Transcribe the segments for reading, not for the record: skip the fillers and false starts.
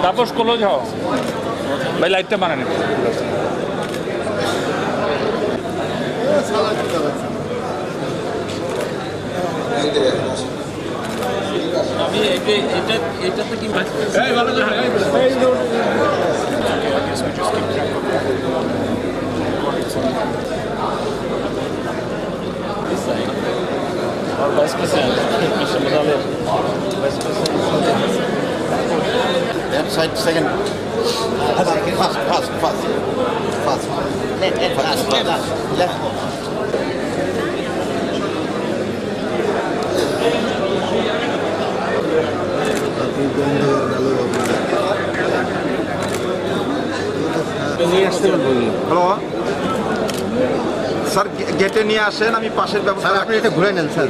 Tapos con los ojos. Ve la item banan. আমি এটা তো কি এই ভালো করে এই রোড और बस में से Left side, second. Fast. Left. Hello sir, গেটে নিয়ে আসেন, আমি পাশের ব্যবস্থা। আপনি এটা ঘুরে নেন স্যার।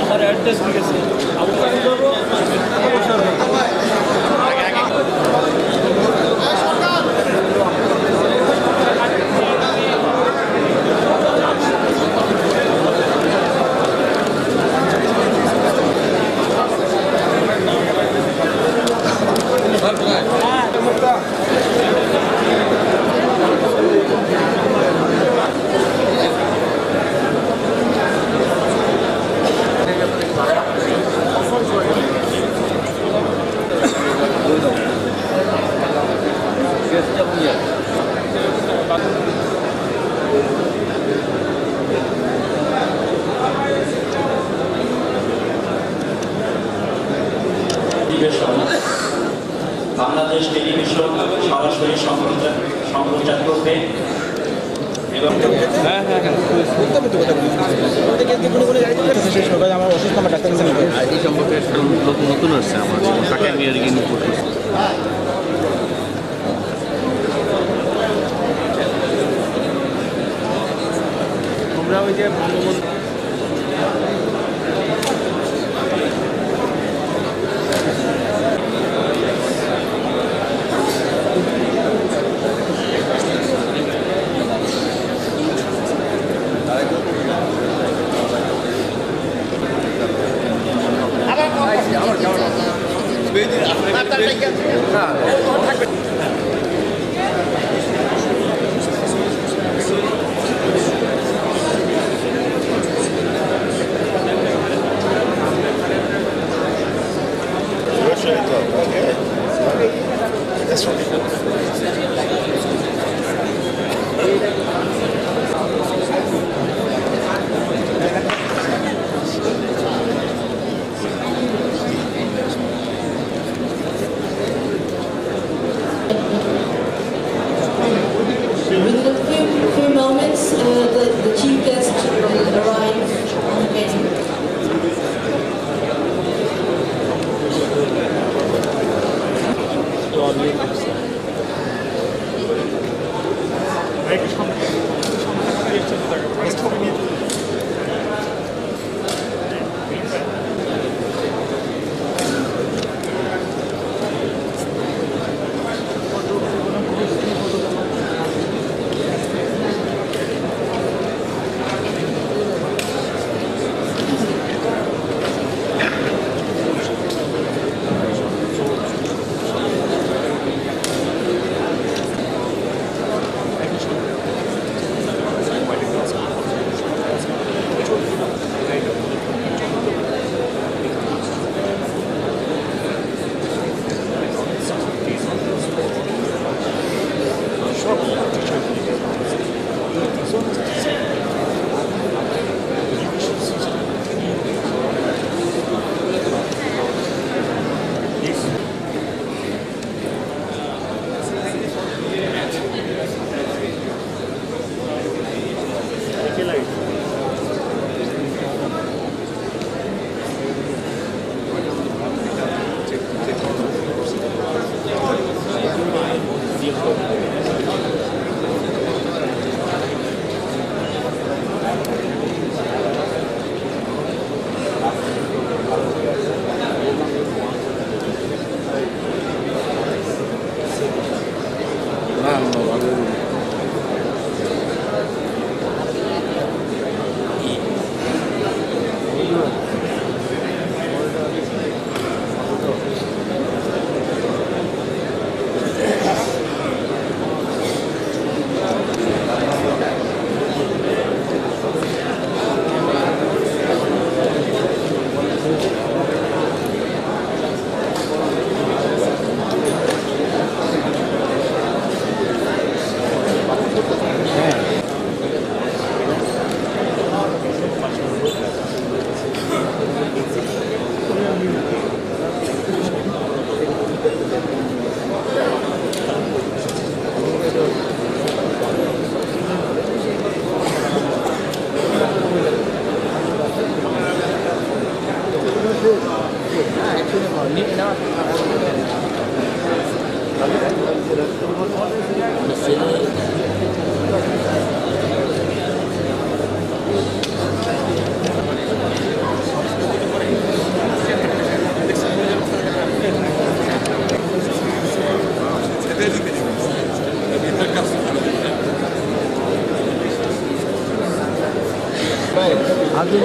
আমার অ্যাড্রেস ঠিক আছে বাংলাদেশ টেলিভিশন সরাসরি সম্প্রচার করবে এবং আমার অসুস্থ, আমার ডাক্তার এই সম্পর্কে নতুন আসছে আমার তাকে আমি আর কি রিপোর্ট করছি। তোমরা ওই যে the chief guest will arrive on the venue. The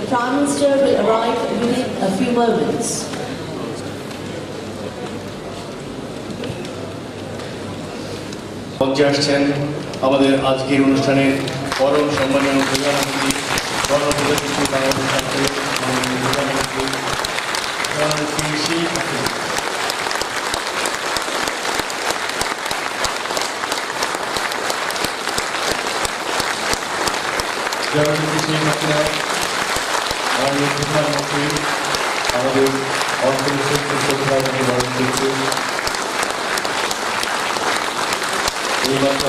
Prime Minister will arrive within a few moments. মঞ্চে আসছেন আমাদের আজকের অনুষ্ঠানের পরম সম্মানীয় প্রধানমন্ত্রী গণপ্রজাতন্ত্রী বাংলাদেশ সরকারের মাননীয় প্রধানমন্ত্রী শ্রী শেখ হাসিনা। জননেত্রী শেখ হাসিনা মাননীয় প্রধানমন্ত্রী আমাদের অর্থনৈতিক শ্রদ্ধাকে বরণ করছে। এইমাত্র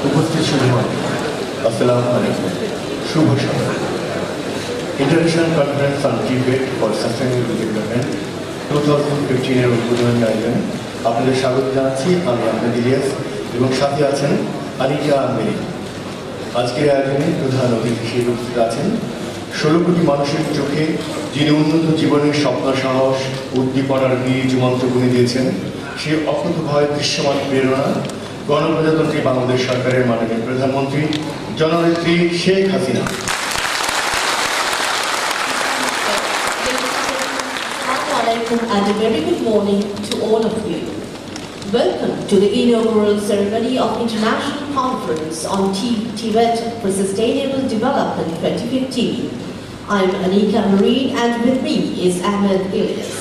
উপস্থিত সুধীমন, আসসালামু আলাইকুম, শুভ সকাল। ইন্টারন্যাশনাল কনফারেন্স অন টিবেট ফর সাস্টেইনেবল ডেভেলপমেন্ট 2015 উদ্বোধনী আয়োজনে আপনাদের স্বাগত জানাচ্ছি। আমি আহমেদ ইলিয়াস এবং সাথে আছেন আনিকা আহমেদ। আজকের আয়োজনে প্রধান অতিথি হিসেবে উপস্থিত আছেন 16 কোটি মানুষের চোখে যিনি উন্নত জীবনের স্বপ্ন, সাহস, উদ্দীপনার বীজ মন্ত্র বুনে দিয়েছেন, সে অকুতোভয় দৃশ্যমান প্রেরণা গণপ্রজাতন্ত্রী বাংলাদেশ সরকারের মাননীয় প্রধানমন্ত্রী জননেত্রী Sheikh Hasina. And a very good morning to all of you. Welcome to the inaugural ceremony of International Conference on Tibet for Sustainable Development 2015. I'm Anika Marine and with me is Ahmed Ilyas.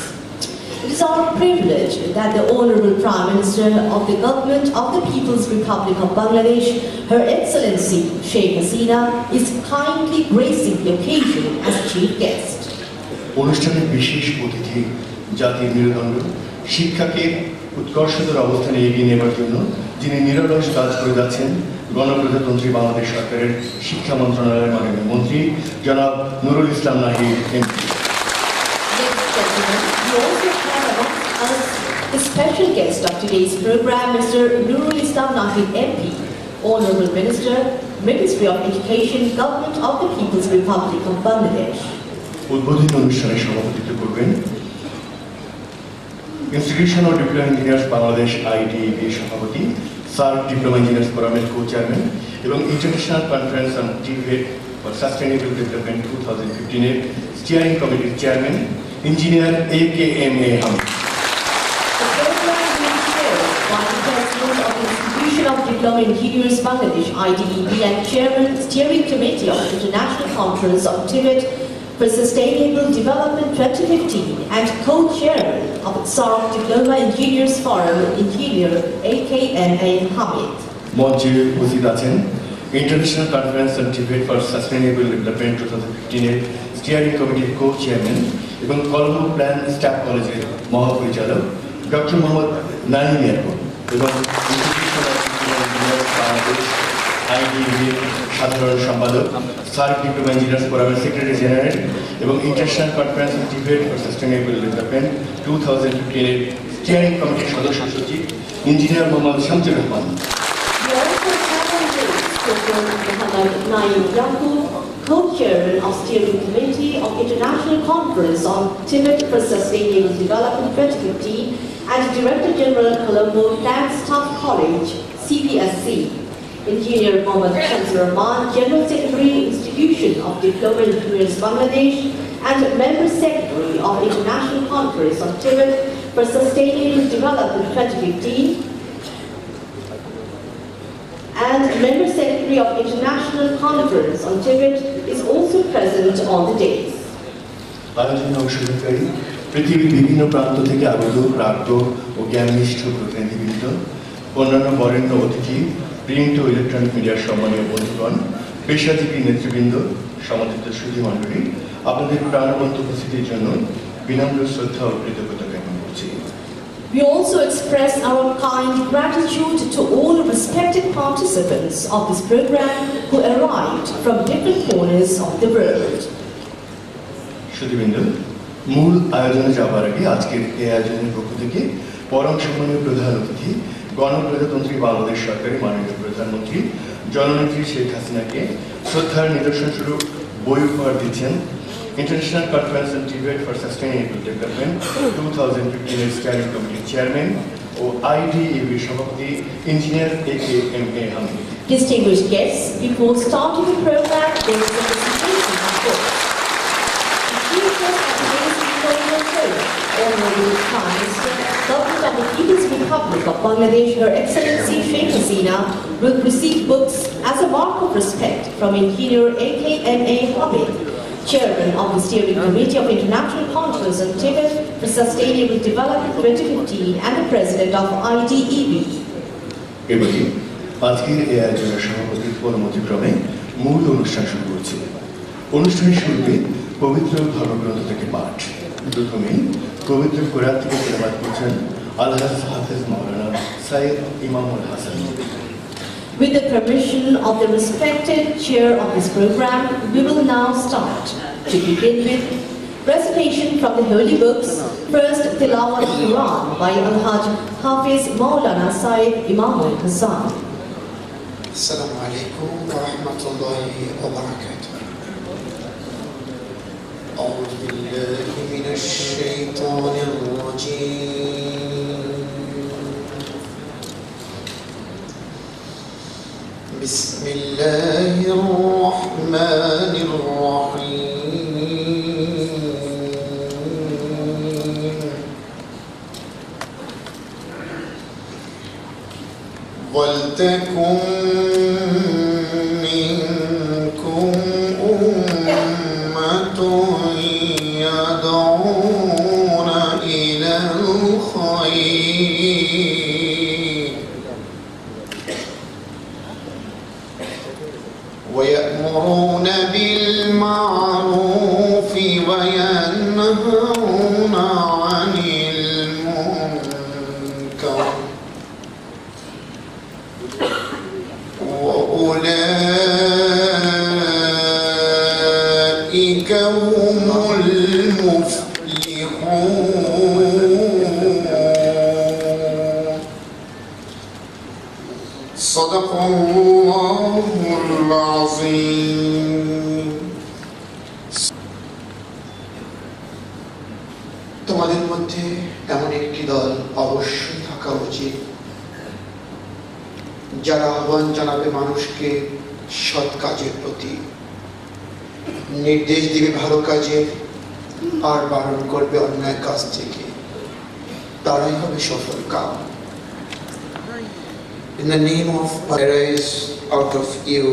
It is our privilege that the Honorable Prime Minister of the Government of the People's Republic of Bangladesh, Her Excellency Sheikh Hasina, is kindly gracing the occasion as chief guest. অনুষ্ঠানের বিশেষ অতিথি জাতির মেরুদণ্ড, শিক্ষাকে উৎকর্ষতর অবস্থানে এগিয়ে নেবার জন্য যিনি নিরলস কাজ করে যাচ্ছেন, গণপ্রজাতন্ত্রী বাংলাদেশ সরকারের শিক্ষা মন্ত্রণালয়ের মাননীয় মন্ত্রী জনাব Nurul Islam Nahid MP. The special guest of today's program, Mr. Nurul Islam Nahid MP, Honorable Minister, Ministry of Education, Government of the People's Republic of Bangladesh. উদ্বোধনী অনুষ্ঠানে সভাপতিত্ব করবেন institution of diploma engineers Bangladesh IDEB সভাপতি, সার্ক ডিপ্লোমা ইঞ্জিনিয়ার্স ফোরামের co chairman এবং international conference on টিবেট for sustainable development 2015 এর steering কমিটির chairman engineer AKMA Hamid. Of Diploma Engineers Bangladesh IDEB and Chairman Steering Committee of International Conference on Tibet for Sustainable Development 2015 and co-chairman of SARC Diploma Engineers Forum Engineer AKMA Hamid. মঞ্চে উপস্থিত আছেন international conference on টিবেট for sustainable development 2015 এর steering কমিটির co-chairman এবং Colombo plan staff কলেজের মহাপরিচালক doctor Mohammad Naim Yakub এবং বাংলাদেশ IDEB সাধারণ সম্পাদক, সার্ক ডিপ্লোমা ইঞ্জিনিয়ার্স ফোরামের সেক্রেটারি জেনারেল এবং ইন্টারন্যাশনাল কনফারেন্স অন টিবেট ফর সাস্টেইনেবল ডেভেলপমেন্ট 2015 এর স্টিয়ারিং কমিটির সদস্য সচিব engineer Mohammad Shamsur Rahman. We also have on days to Dr. Muhammad Naim Yaqub, Co-Chairman of Steering Committee of International Conference on Tibet for Sustainable Development 2015 and Director General, Colombo Plant Staff College, CPSC. Engineer Mohammad Shamsur Rahman, General Secretary, Institution of Diploma Engineers Bangladesh, and Member Secretary of International Conference on Tibet for Sustainable Development 2015, and Member Secretary of International Conference on Tibet is also present on the days. আয়োজনে অংশগ্রহণকারী পৃথিবীর বিভিন্ন প্রান্ত থেকে আগত প্রাজ্ঞ ও জ্ঞাননিষ্ঠ প্রতিনিধিবৃন্দ, অন্যান্য বরেণ্য অতিথি, প্রিন্ট ও ইলেকট্রনিক মিডিয়ার সম্মানীয় বন্ধুগণ, পেশাজীবী নেতৃবৃন্দ, সমাদৃত সুধী মণ্ডলী, আপনাদের প্রাণবন্ত উপস্থিতির জন্য বিনম্র শ্রদ্ধা ও কৃতজ্ঞতা জ্ঞাপন করছি। We also express our kind gratitude to all respected participants of this program who arrived from different corners of the world. সুধীবৃন্দ, মূল আয়োজনে যাবার আগে আজকের এই আয়োজনের পক্ষ থেকে পরম সম্মানীয় প্রধান অতিথি, গণপ্রজাতন্ত্রী বাংলাদেশ সরকারের মাননীয় প্রধানমন্ত্রী জননেত্রী শেখ হাসিনাকে শ্রদ্ধার নিদর্শনস্বরূপ বই উপহার দিচ্ছেন International Conference on Tibet for Sustainable Development 2015 Steering Committee Chairman O IDEB সভাপতি engineer AKMA Hamid. Distinguished guests, before starting the program, there is a presentation of books. The chief guest of today's Victorian show, Honorable Prime Minister, Government of the People's Republic of Bangladesh, Her Excellency Sheikh Hasina, will receive books as a mark of respect from Engineer AKMA Hamid, Chairman of the Steering Committee of International Conference on Tibet for Sustainable Development 2015 and the President of IDEB. এবারে আজকের এই আয়োজনের সভাপতির অনুমতিক্রমে মূল অনুষ্ঠান শুরু করছি। অনুষ্ঠানের শুরুতে পবিত্র ধর্মগ্রন্থ থেকে পাঠ। প্রথমেই পবিত্র কোরআন থেকে তেলাওয়াত করছেন আলহাজ হাফেজ মাওলানা সাইয়দ ইমামুল Hasan. With the permission of the respected chair of this program, we will now start. To begin with, recitation from the holy books, first Tilawat Quran by Al-Hajj Hafiz Maulana Sayyid Imamul Hasan. Assalamu alaikum wa rahmatullahi wa barakatuh. A'udhu billahi minash shaitanir rajim. بسم الله الرحمن الرحيم ولتكن منكم أمة يدعون إلى الخير ويأمرون بالمعروف وينهون عن المنكر وأولئك هم المفلحون صدق الله العظيم তোমাদের মধ্যে এমন একটি দল অবশ্যই থাকা উচিত যারা আহ্বান জানাবে মানুষকে সৎ কাজের প্রতি, নির্দেশ দিবে ভালো কাজে আর বারণ করবে অন্যায় কাজ থেকে। তারাই হবে সফল কাম। In the name of arise out of you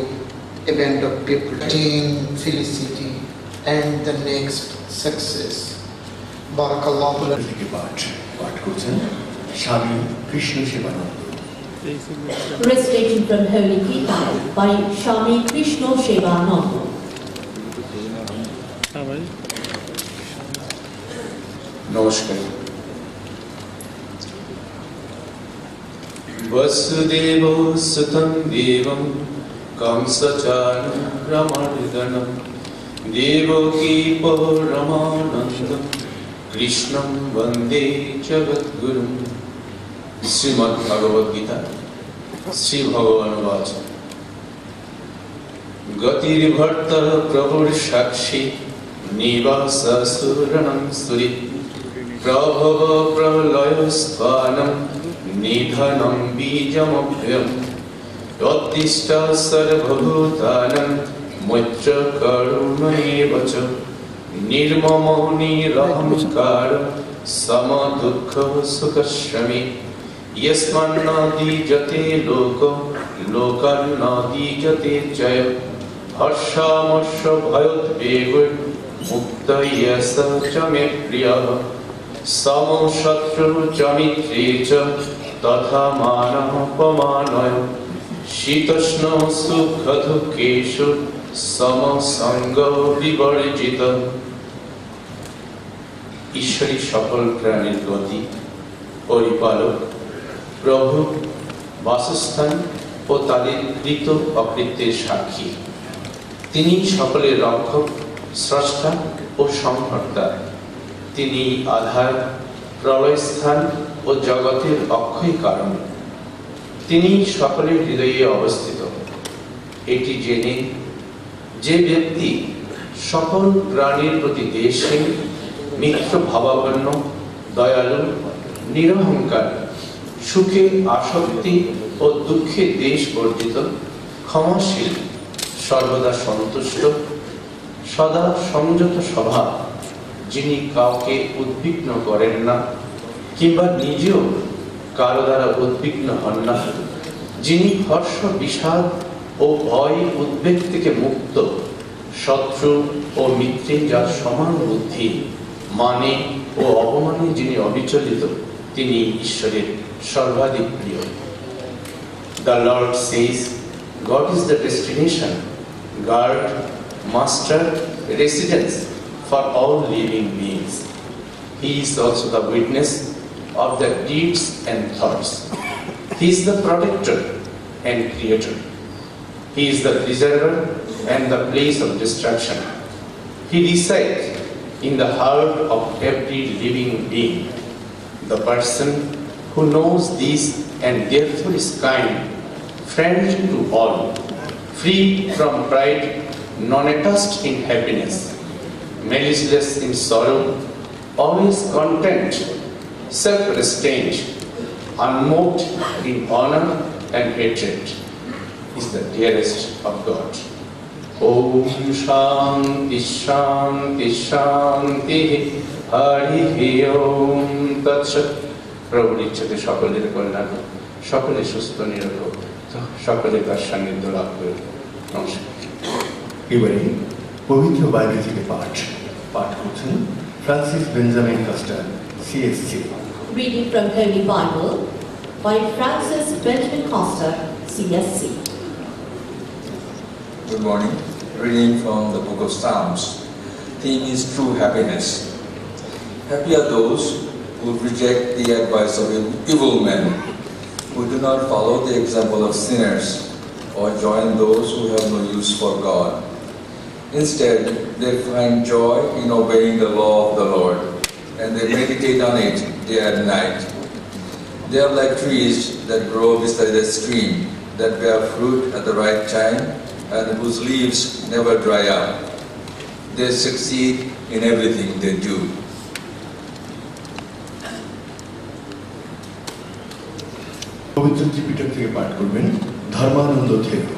a band of people attain felicity and the next success. Barakallahu lakum. থেকে পাঠ করছেন স্বামী Krishna Sebananda. Recitation from Holy Gita by Swami Krishna Shevananda. নমস্কার। वसुदेव सुतं देवं कंसचाणूरमर्दनं देवकी परमानन्दं कृष्णं वन्दे जगद्गुरुं। श्रीमद्भगवद्गीता श्री भगवानुवाच গতির্ভর্তা প্রভুর সাক্ষী নিবাস সুরণং সুরি প্রভব প্রলয় স্থানম নিধনম বীজমভ্যম অতিষ্ঠ সর্বভূতানাং মৈত্র করুণেব চ নির্মম নিরহংকার সম দুঃখ সুখশ্রমী यस्मान्नादीजते लोको लोकान्नादीजते जय हर्षामर्ष भयोद्वेगैर्मुक्त यस च मे प्रियः समो शत्रु च मित्रे च तथा मानापमानय शीतोष्ण सुख दुःखेषु समसंग विवर्जित। ঈশ্বরী সকল প্রাণীর গতি পরিপালক প্রভু বাসস্থান ও তাদের কৃত অকৃত্যের সাক্ষী। তিনি সকলের রক্ষক, স্রষ্টা ও সংহর্তা। তিনি আধার, প্রলয়স্থান ও জগতের অক্ষয় কারণ। তিনি সকলের হৃদয়ে অবস্থিত। এটি জেনে যে ব্যক্তি সকল প্রাণীর প্রতি দেশহীন, মিত্র ভাবাপন্ন, দয়ালু, নিরহংকার, সুখে আসক্তি ও দুঃখে দেশ বর্জিত, ক্ষমাশীল, সর্বদা সন্তুষ্ট, সদা সংযত স্বভাব, যিনি কাউকে উদ্বিগ্ন করেন না কিংবা নিজেও কারো দ্বারা উদ্বিগ্ন হন না, যিনি হর্ষ, বিষাদ ও ভয়, উদ্বেগ থেকে মুক্ত, শত্রু ও মিত্রে যার সমান বুদ্ধি, মানে ও অপমানে যিনি অবিচলিত, তিনি ঈশ্বরের সর্বাধিক প্রিয়। The Lord says, God is the destination, guard, master, residence for all living beings. He is also the witness of the deeds and thoughts. He is the protector and creator. He is the preserver and the place of destruction. He resides in the heart of every living being. The person who knows this and therefore is kind, friendly to all, free from pride, non-attached in happiness, maliceless in sorrow, always content, self-restrained, unmoved in honor and hatred, is the dearest of God. Om Shanti Shanti Shanti Hari Om Tat Sat. প্রভুর ইচ্ছাতে সকলের কল্যাণ, সকলে সুস্থ নিরোগ, সকলে তার সান্নিধ্য লাভ করে। নমস্কার। এবারে পবিত্র বাইবেল থেকে পাঠ করছেন Francis Benjamin custard, CSC. Reading from Holy Bible by Francis Benjamin Costa, CSC. Good morning. Reading from the book of Psalms. Theme is true happiness. Happy are those who reject the advice of evil men, who do not follow the example of sinners, or join those who have no use for God. Instead, they find joy in obeying the law of the Lord, and they meditate on it day and night. They are like trees that grow beside a stream, that bear fruit at the right time, and whose leaves never dry up. They succeed in everything they do. পবিত্র ত্রিপিটক থেকে পাঠ করবেন ধর্মানন্দ থেরো।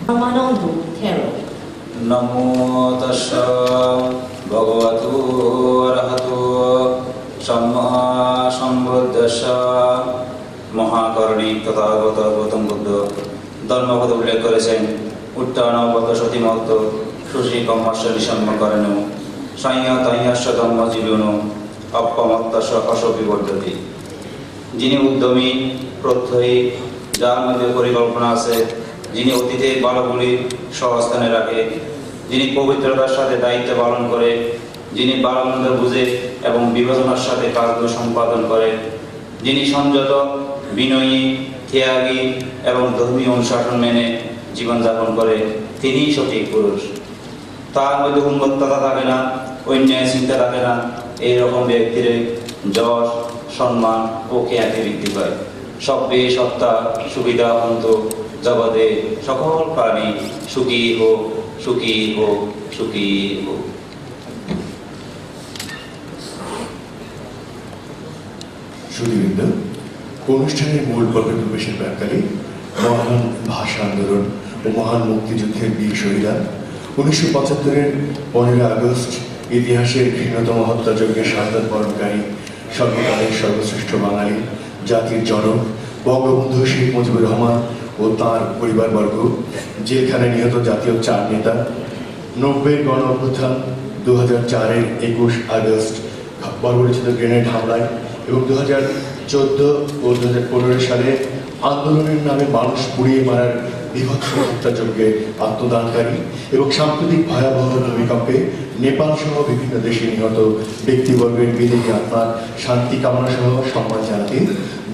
Ramananda Thero. নমো তাস্সা ভগবতো অরহতো সম্মা সম্বুদ্ধাস্সা। মহাকরণী তথাগত গৌতম বুদ্ধ ধর্মপদ উল্লেখ করেছেন, উত্তানবত সতীমত সুশ্রী কম্মাস্য নিসম্ম করেন সাইয়া তাইয়াস্য ধর্ম জীবন অপমত্তাস্য অসবিবর্ধতি। যিনি উদ্যমী, প্রত্যয়ী, যার মধ্যে পরিকল্পনা আছে, যিনি অতীতের বালগুলি স্বস্থানে রাখে, যিনি পবিত্রতার সাথে দায়িত্ব পালন করে, যিনি বালমন্দ বুঝে এবং বিবেচনার সাথে কাজগুলো সম্পাদন করে, যিনি সংযত, বিনয়ী, ত্যাগী এবং ধর্মীয় অনুশাসন মেনে জীবনযাপন করে, তিনিই সঠিক পুরুষ। তার মধ্যে উন্মত্ততা থাকে না, অন্যায় চিন্তা থাকে না। এইরকম ব্যক্তির যশ, সম্মান ও খ্যাতি বৃদ্ধি পায়। সভ্যে সত্তা সুবিধা অন্ত জগতে সকল প্রাণী সুখী হোক, সুখী হোক, সুখী হোক। সুধীবৃন্দ, অনুষ্ঠানের মূল পর্বে প্রবেশের প্রাক্কালে মহান ভাষা আন্দোলন ও মহান মুক্তিযুদ্ধের বীর শহীদরা 1975-এর 15 আগস্ট ইতিহাসের ঘৃণ্যতম হত্যাযজ্ঞের শাহাদাত বরণকারী সর্বকালের সর্বশ্রেষ্ঠ বাঙালি জাতির জনক বঙ্গবন্ধু শেখ মুজিবুর রহমান ও তাঁর পরিবারবর্গ, জেলখানায় নিহত জাতীয় 4 নেতা, 90-এর গণ অভ্যুত্থান, 2004-এর 21 আগস্ট বর্বরচিত গ্রেনেড হামলায় এবং 2014 ও 2015 সালে আন্দোলনের নামে মানুষ পুড়িয়ে মারার বিভৎস হত্যাযজ্ঞে আত্মদানকারী এবং সাম্প্রতিক ভয়াবহ ভূমিকম্পে নেপাল সহ বিভিন্ন দেশে নিহত ব্যক্তিবর্গের বিদেহী আত্মার শান্তি কামনা সহ সম্মান জানাতে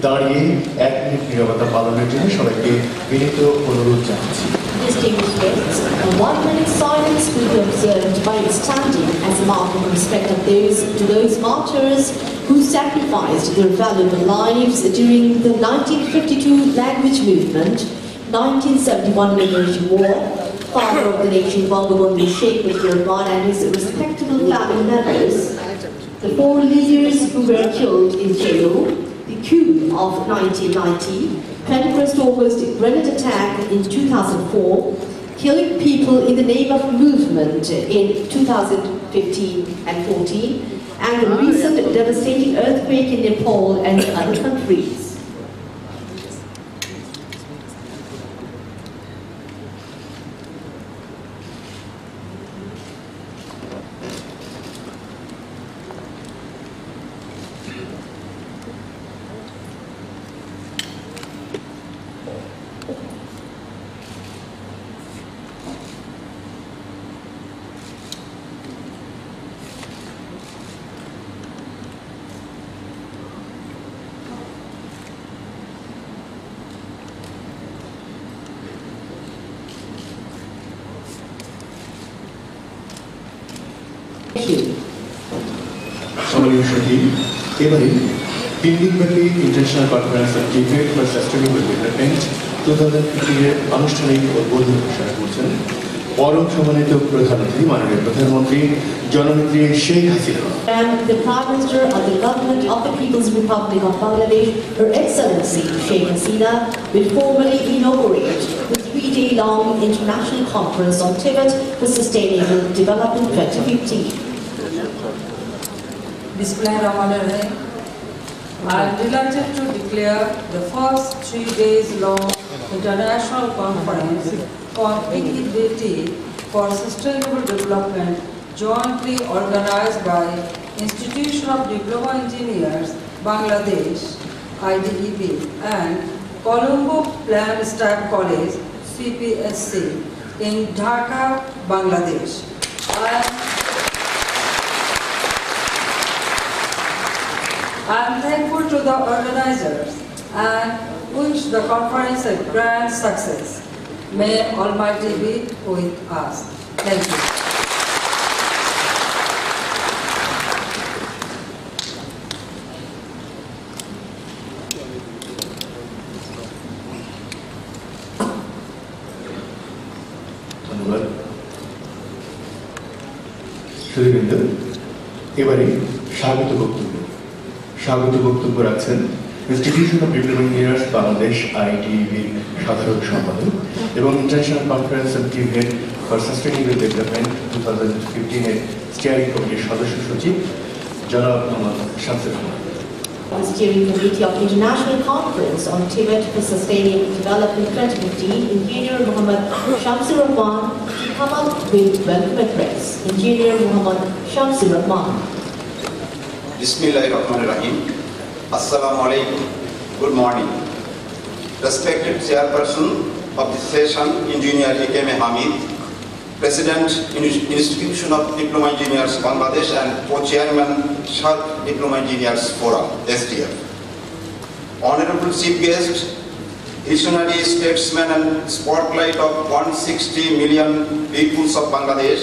দাঁড়িয়ে 1 মিনিট নীরবতা পালনের জন্য সবাইকে বিনীত অনুরোধ জানাচ্ছি। Distinguished guests, a 1-minute silence will be observed by standing as a mark of respect to those martyrs who sacrificed their valuable lives during the 1952 language movement, 1971 Liberation War, father of the nation Bangabandhu Sheikh Mujibur Rahman and his respectable family members, the 4 leaders who were killed in jail, the coup of 1990, 21st August grenade attack in 2004, killing people in the name of movement in 2015 and 14, and the recent devastating earthquake in Nepal and other countries. সম্মানীয় সচিব, এবারে 3 দিনব্যাপী international conference on টিবেট for sustainable development 2015-এর আনুষ্ঠানিক উদ্বোধন ঘোষণা করছেন পরম সম্মানিত প্রধান অতিথি মাননীয় প্রধানমন্ত্রী জননেত্রী Sheikh Hasina. And the Prime Minister of the Government of the People's Republic of Bangladesh, Her Excellency Sheikh Hasina, will formally inaugurate the 3-day-long International Conference on Tibet for Sustainable Development 2015. Bismillahirrahmanirrahim. I am delighted to declare the first 3 days long International Conference on Equity for Sustainable Development jointly organized by Institution of Diploma Engineers, Bangladesh, IDEB, and Colombo Plan Staff College, CPSC, in Dhaka, Bangladesh. I am thankful to the organizers and wish the conference a grand success. May Almighty be with us. Thank you. ধন্যবাদ। সুধীবৃন্দ, এবারে স্বাগত বক্তব্য রাখছেন institution of diploma engineers Bangladesh আইডিবির সাধারণ সম্পাদক এবং international conference on টিবেট ফর সাস্টেনেবল ডেভেলপমেন্ট 2015-এর স্টিয়ারিং কমিটির সদস্য সচিব জনাব Mohammad Shamsur Rahman. The Steering Committee of International Conference on Tibet for Sustainable Development 2015, Engineer Muhammad Shamsur Rahman, to come up with welcome address. Engineer Muhammad Shamsur Rahman. Bismillahirrahmanirrahim. Assalamu alaikum. Good morning. Respected Chairperson of this session, Engineer A.K.M. Hamid, President, Institution of Diploma Engineers Bangladesh, and Co-Chairman, Shah Diploma Engineers Forum, SDF. Honorable Chief Guest, visionary statesman and spotlight of 160 million peoples of Bangladesh,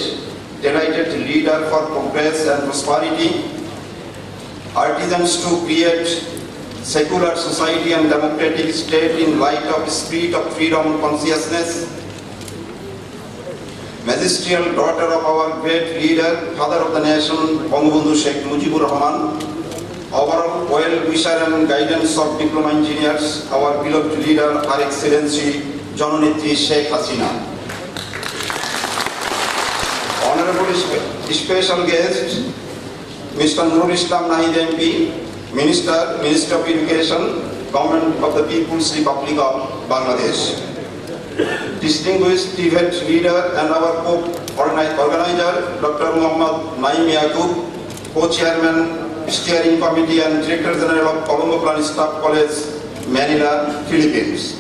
delighted leader for progress and prosperity, artisans to create secular society and democratic state in light of spirit of freedom, consciousness, magisterial daughter of our great leader, father of the nation, Bangabandhu Sheikh Mujibur Rahman, overall well-wisher and guidance of diploma engineers, our beloved leader, Her Excellency Jananetri Sheikh Hasina. Honorable special guest, Mr. Nurul Islam Nahid MP, Minister of Education, Government of the People's Republic of Bangladesh. Distinguished TVET leader and our co-organizer, Dr. Muhammad Naim Yaqub, co-chairman, steering committee and Director General of Colombo Plan Staff College, Manila, Philippines.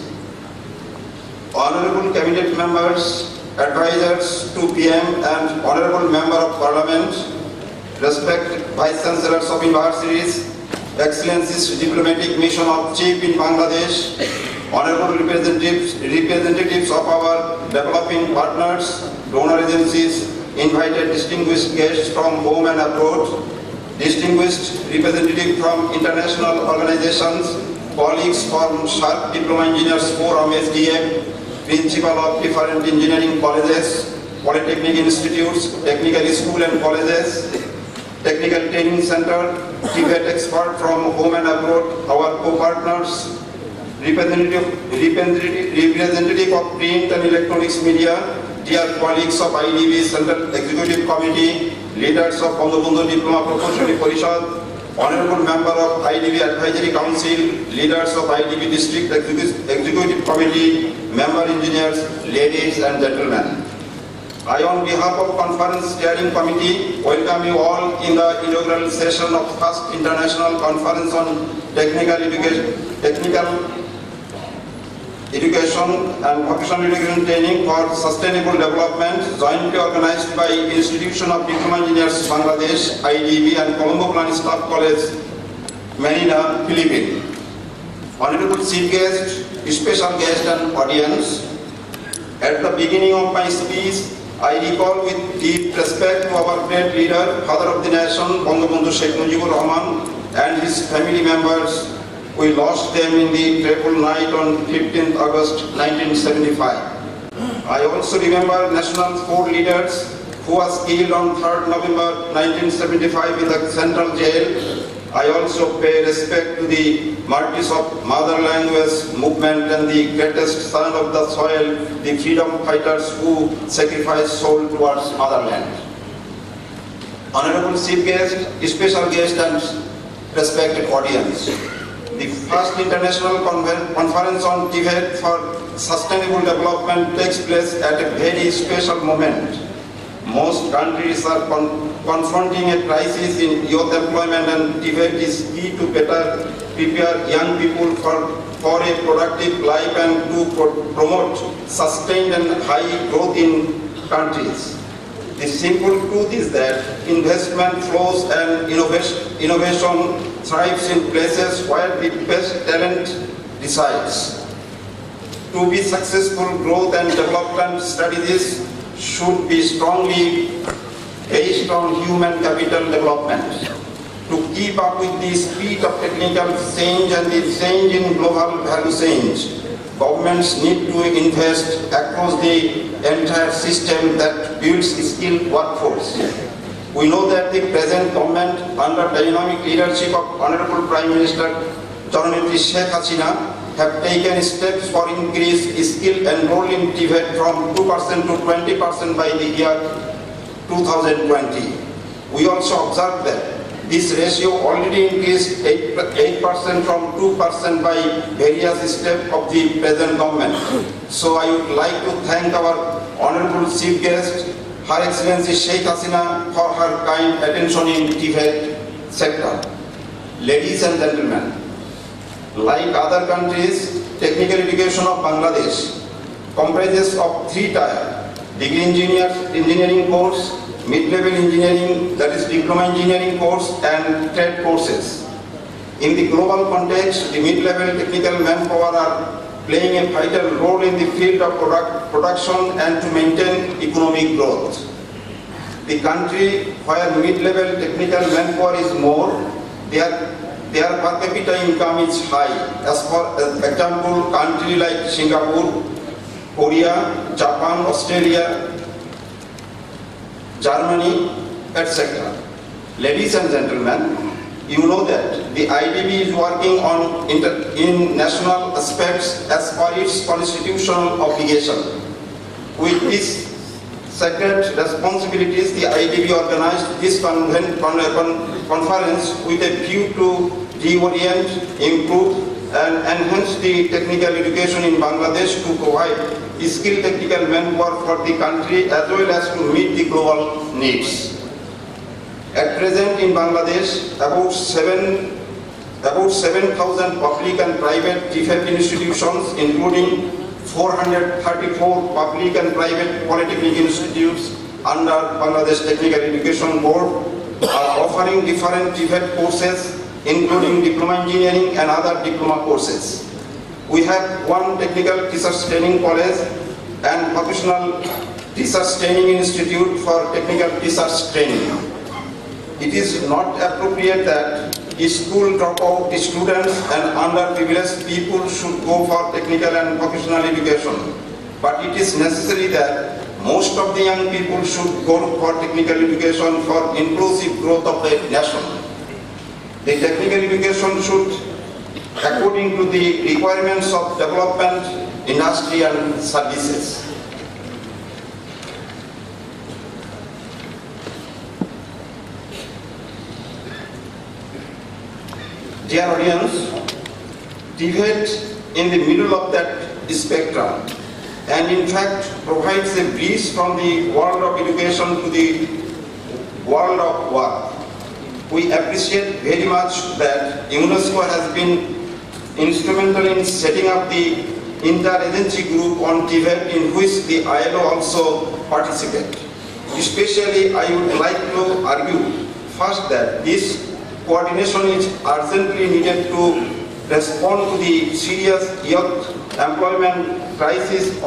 Honorable cabinet members, advisors to PM and Honorable Member of Parliament, respected Vice Chancellors of Universities, Excellencies Diplomatic Mission of Chief in Bangladesh, Honorable representatives of our developing partners, donor agencies, invited distinguished guests from home and abroad, distinguished representatives from international organizations, colleagues from Sharp Diploma Engineers Forum SDF, principal of different engineering colleges, polytechnic institutes, technical school and colleges, technical training center, TVET expert from home and abroad, our co-partners, representative of print and electronics media, dear colleagues of IDB Central Executive Committee, leaders of Bangabandhu Diploma Proportionary Parishad, Honorable Member of IDB Advisory Council, leaders of IDB District Executive Committee, member engineers, ladies and gentlemen. I, on behalf of Conference Steering Committee, welcome you all in the inaugural session of First International Conference on Technical Education and Vocational Education Training for Sustainable Development, jointly organized by Institution of Diploma Engineers Bangladesh, IDB and Colombo Plan Staff College, Manila, Philippines. Honorable Chief Guest, special guest and audience, at the beginning of my speech, I recall with deep respect to our great leader, father of the nation, Bangabandhu Sheikh Mujibur Rahman and his family members. We lost them in the dreadful night on 15th August 1975. I also remember national sport leaders who was killed on 3rd November 1975 in the central jail. I also pay respect to the martyrs of mother language movement and the greatest son of the soil, the freedom fighters who sacrificed soul towards motherland. Honorable Chief Guest, special guest and respected audience. The first international conference on TVET for sustainable development takes place at a very special moment. Most countries are confronting a crisis in youth employment, and TVET is key to better prepare young people for a productive life and to promote sustained and high growth in countries. The simple truth is that investment flows and innovation thrives in places where the best talent resides. To be successful, growth and development strategies should be strongly based on human capital development. To keep up with the speed of technical change and the change in global value change, governments need to invest across the entire system that builds a skilled workforce. We know that the present government, under dynamic leadership of Honorable Prime Minister Jananetri Sheikh Hasina, have taken steps for increased skill enrolled in TVET from 2% to 20% by the year 2020. We also observed that this ratio already increased 8% from 2% by various steps of the present government. So I would like to thank our Honorable Chief Guest, Her Excellency Sheikh Hasina, for her kind attention in TVET sector. Ladies and gentlemen, like other countries, technical education of Bangladesh comprises of 3 tiers: degree engineering course, mid-level engineering, that is diploma engineering course, and trade courses. In the global context, the mid-level technical manpower are playing a vital role in the field of production and to maintain economic growth. The country where mid-level technical manpower is more, their per capita income is high. As for example, countries like Singapore, Korea, Japan, Australia, Germany, etc. Ladies and gentlemen, you know that the IDB is working on in national aspects as per its constitutional obligation. With these sacred responsibilities, the IDB organized this conference with a view to reorient, improve, and enhance the technical education in Bangladesh to provide skilled technical manpower for the country as well as to meet the global needs. At present in Bangladesh, about 7,000 public and private TVET institutions, including 434 public and private polytechnic institutes under Bangladesh Technical Education Board, are offering different TVET courses, including diploma engineering and other diploma courses. We have one technical teachers training college and professional teachers training institute for technical teachers training. It is not appropriate that school dropout students and underprivileged people should go for technical and professional education. But it is necessary that most of the young people should go for technical education for inclusive growth of the nation. The technical education should, according to the requirements of development, industry and services. Dear audience, TVET in the middle of that spectrum and in fact provides a bridge from the world of education to the world of work. We appreciate very much that UNESCO has been instrumental in setting up the interagency group on TVET in which the ILO also participates. Especially I would like to argue first that this coordination is urgently needed to respond to the serious youth employment crisis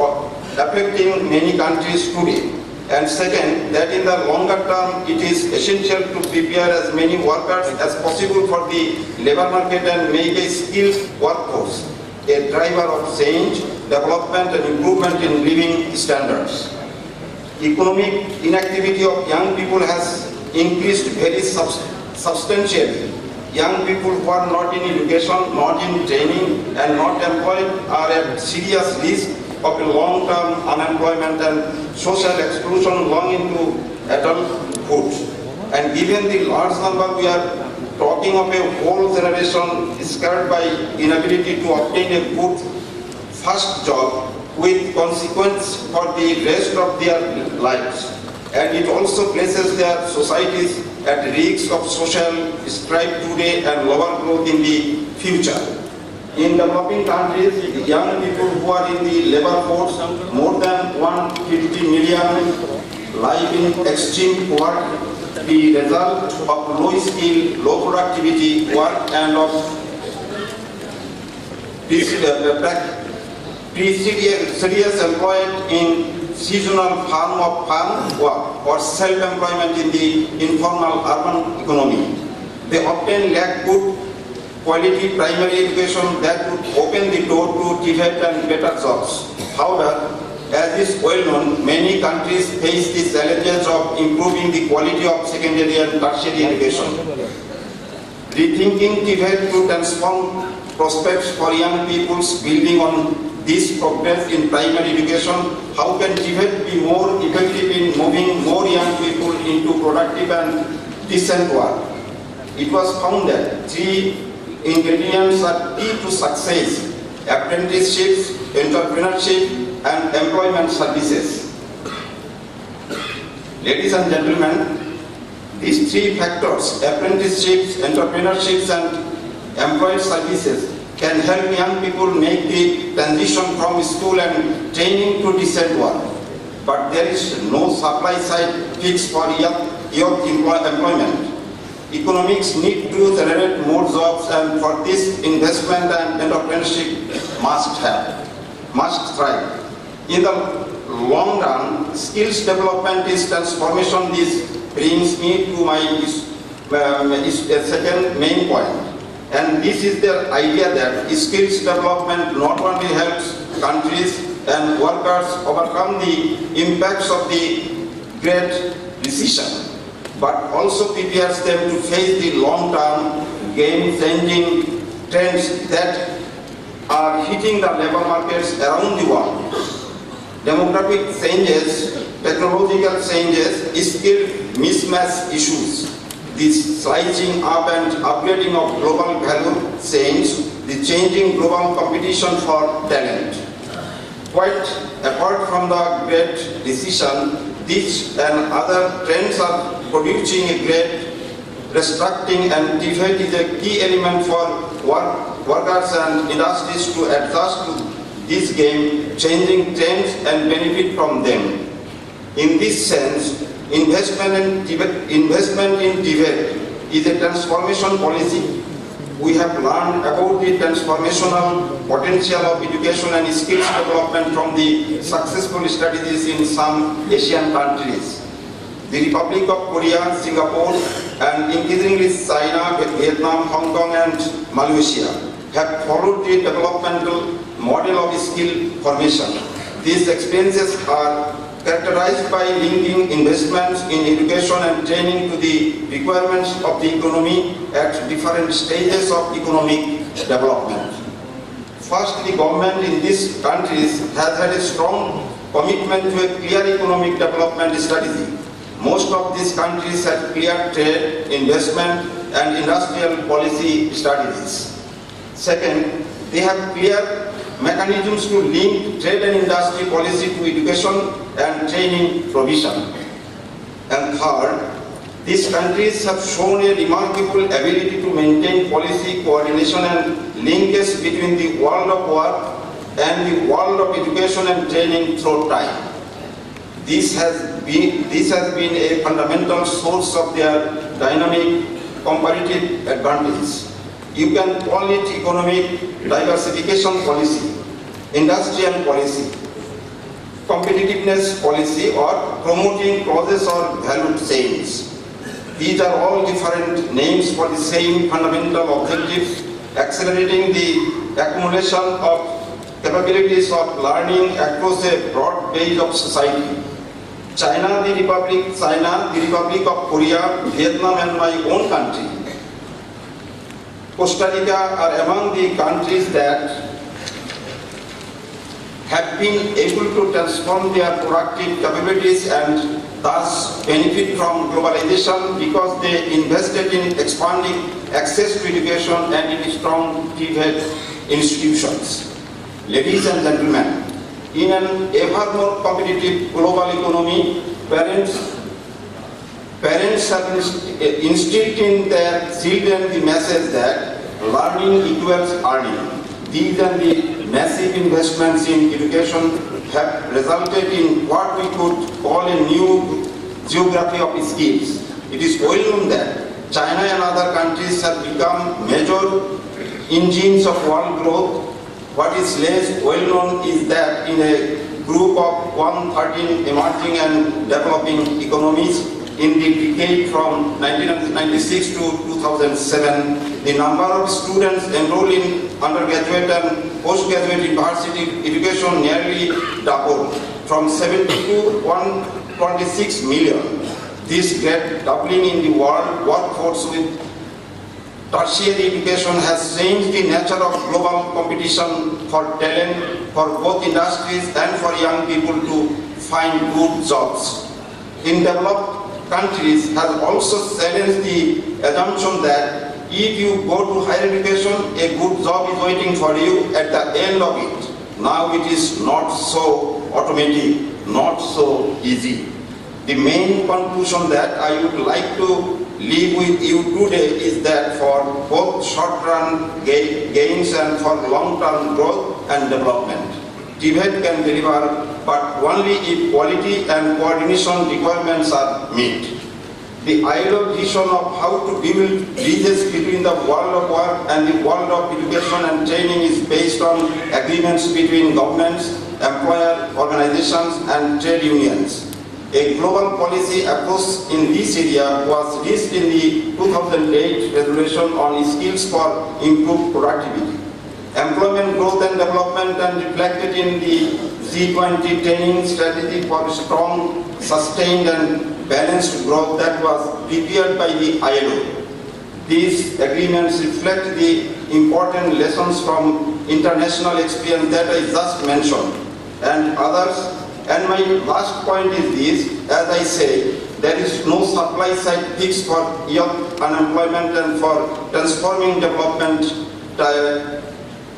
affecting many countries today. And second, that in the longer term, it is essential to prepare as many workers as possible for the labor market and make a skilled workforce a driver of change, development and improvement in living standards. Economic inactivity of young people has increased very substantially. Young people who are not in education, not in training and not employed are at serious risk of long-term unemployment and social exclusion long into adulthood. And given the large number, we are talking of a whole generation scarred by inability to obtain a good first job with consequence for the rest of their lives. And it also places their societies at risk of social strife today and lower growth in the future. In developing countries, young people who are in the labor force, more than 150 million live in extreme poverty, the result of low skill, low productivity work and of serious employed in seasonal farm work or self-employment in the informal urban economy. They often lack good quality primary education that would open the door to TVET and better jobs. However, as is well known, many countries face the challenges of improving the quality of secondary and tertiary education. Rethinking TVET to transform prospects for young people, building on this progress in primary education, how can TVET be more effective in moving more young people into productive and decent work? It was found that 3 ingredients are key to success: apprenticeships, entrepreneurship, and employment services. Ladies and gentlemen, these 3 factors, apprenticeships, entrepreneurships, and employment services, can help young people make the transition from school and training to decent work. But there is no supply side fix for youth employment. Economics need to generate more jobs, and for this investment and entrepreneurship must thrive. In the long run, skills development is transformation. This brings me to my second main point. And this is their idea that skills development not only helps countries and workers overcome the impacts of the Great Recession, but also prepares them to face the long-term, game-changing trends that are hitting the labor markets around the world. Demographic changes, technological changes, skill mismatch issues, this slicing up and upgrading of global value chains, the changing global competition for talent. Quite apart from the Great Recession, these and other trends are producing a great restructuring, and TVET is a key element for workers and industries to adjust to these game-changing trends and benefit from them. In this sense, investment in TVET is a transformation policy. We have learned about the transformational potential of education and skills development from the successful strategies in some Asian countries. The Republic of Korea, Singapore, and increasingly China, Vietnam, Hong Kong, and Malaysia have followed the developmental model of skill formation. These experiences are characterized by linking investments in education and training to the requirements of the economy at different stages of economic development. First, the government in these countries has had a strong commitment to a clear economic development strategy. Most of these countries have clear trade, investment, and industrial policy strategies. Second, they have clear mechanisms to link trade and industry policy to education and training provision. And third, these countries have shown a remarkable ability to maintain policy coordination and linkage between the world of work and the world of education and training through time. This has been a fundamental source of their dynamic comparative advantage. You can call it economic diversification policy, industrial policy, competitiveness policy, or promoting causes or value chains. These are all different names for the same fundamental objective: accelerating the accumulation of capabilities of learning across a broad base of society. China, the Republic of Korea, Vietnam, and my own country, Costa Rica, are among the countries that have been able to transform their productive capabilities and thus benefit from globalization because they invested in expanding access to education and in strong TVET institutions. Ladies and gentlemen, in an ever more competitive global economy, parents have instilled in their children the message that learning equals earning. These and the massive investments in education have resulted in what we could call a new geography of skills. It is well known that China and other countries have become major engines of world growth. What is less well known is that in a group of 113 emerging and developing economies in the decade from 1996 to 2007, the number of students enrolled in undergraduate and postgraduate university education nearly doubled from 70 to 126 million. This great doubling in the world workforce with tertiary education has changed the nature of global competition for talent for both industries and for young people to find good jobs. In developed countries has also challenged the assumption that if you go to higher education, a good job is waiting for you at the end of it. Now it is not so automatic, not so easy. The main conclusion that I would like to leave with you today is that for both short-run gains and for long-term growth and development, TVET can deliver, but only if quality and coordination requirements are met. The ideal vision of how to build bridges between the world of work and the world of education and training is based on agreements between governments, employer organizations, and trade unions. A global policy approach in this area was reached in the 2008 resolution on skills for improved productivity. Employment growth and development and reflected in the G20 training strategy for strong, sustained and balanced growth that was prepared by the ILO. These agreements reflect the important lessons from international experience that I just mentioned and others. And my last point is this: as I say, there is no supply side fix for youth unemployment and for transforming development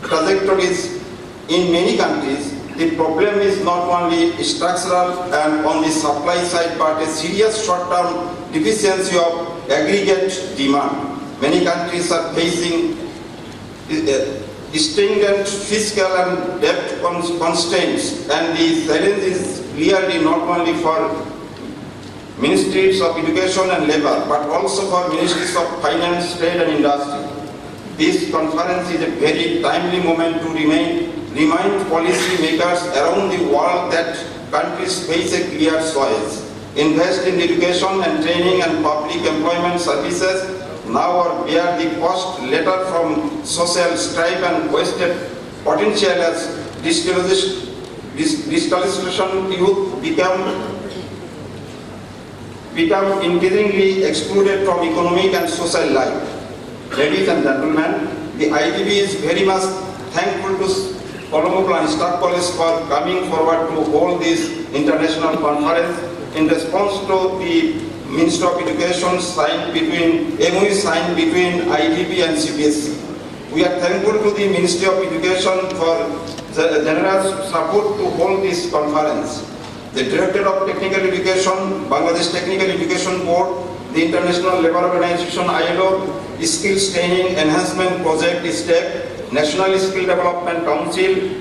trajectories in many countries. The problem is not only structural and on the supply side, but a serious short-term deficiency of aggregate demand. Many countries are facing stringent fiscal and debt constraints, and the challenge is clearly not only for Ministries of Education and Labour, but also for Ministries of Finance, Trade and Industry. This conference is a very timely moment to remind policy makers around the world that countries face a clear choice: invest in education and training and public employment services now or bear the cost later from social strife and wasted potential as digitalization youth become increasingly excluded from economic and social life. Ladies and gentlemen, the IDB is very much thankful to Colombo and Staff College for coming forward to hold this international conference in response to the Ministry of Education MOU signed between IDB and CBSE. We are thankful to the Ministry of Education for the generous support to hold this conference. The Director of Technical Education, Bangladesh Technical Education Board, the International Labour Organization ILO, Skills Training Enhancement Project STEP, National Skill Development Council,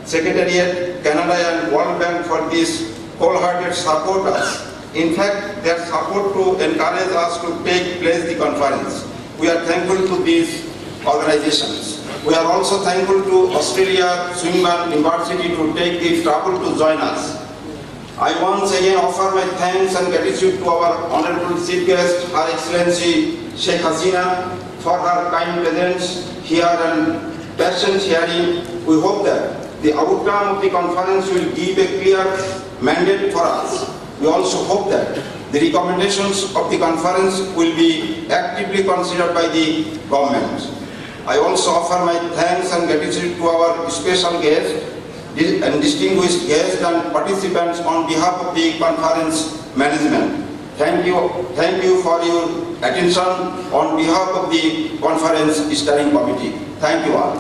Secretariat, Canada and World Bank for this wholehearted support us. In fact, their support to encourage us to take place the conference. We are thankful to these organizations. We are also thankful to Australia Swinburne University to take the trouble to join us. I once again offer my thanks and gratitude to our Honorable Chief Guest, Her Excellency Sheikh Hasina, for her kind presence here and patient hearing. We hope that the outcome of the conference will give a clear mandate for us. We also hope that the recommendations of the conference will be actively considered by the government. I also offer my thanks and gratitude to our special guests and distinguished guests and participants on behalf of the conference management. Thank you for your attention on behalf of the conference steering committee. Thank you all.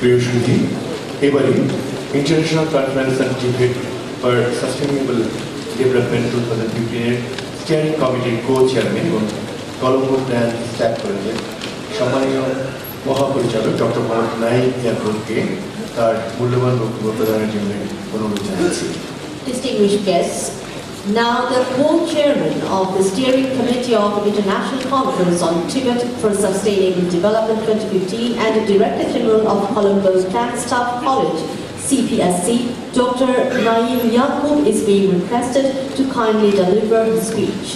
প্রিয় সুধী, এবারে international conference on টিবেট for sustainable development 2015 এর steering কমিটির co-chairman এবং Colombo plan staff কলেজের সম্মানীয় মহাপরিচালক doctor Mohammad Naim ইয়াকুবকে তার মূল্যবান বক্তব্য প্রদানের জন্য অনুরোধ জানাচ্ছি। Distinguished guests, now the co-chairman of the Steering Committee of the International Conference on Tibet for Sustainable Development 2015 and the Director General of Colombo's Plan Staff College, CPSC, Dr. Naim Yaqub is being requested to kindly deliver his speech.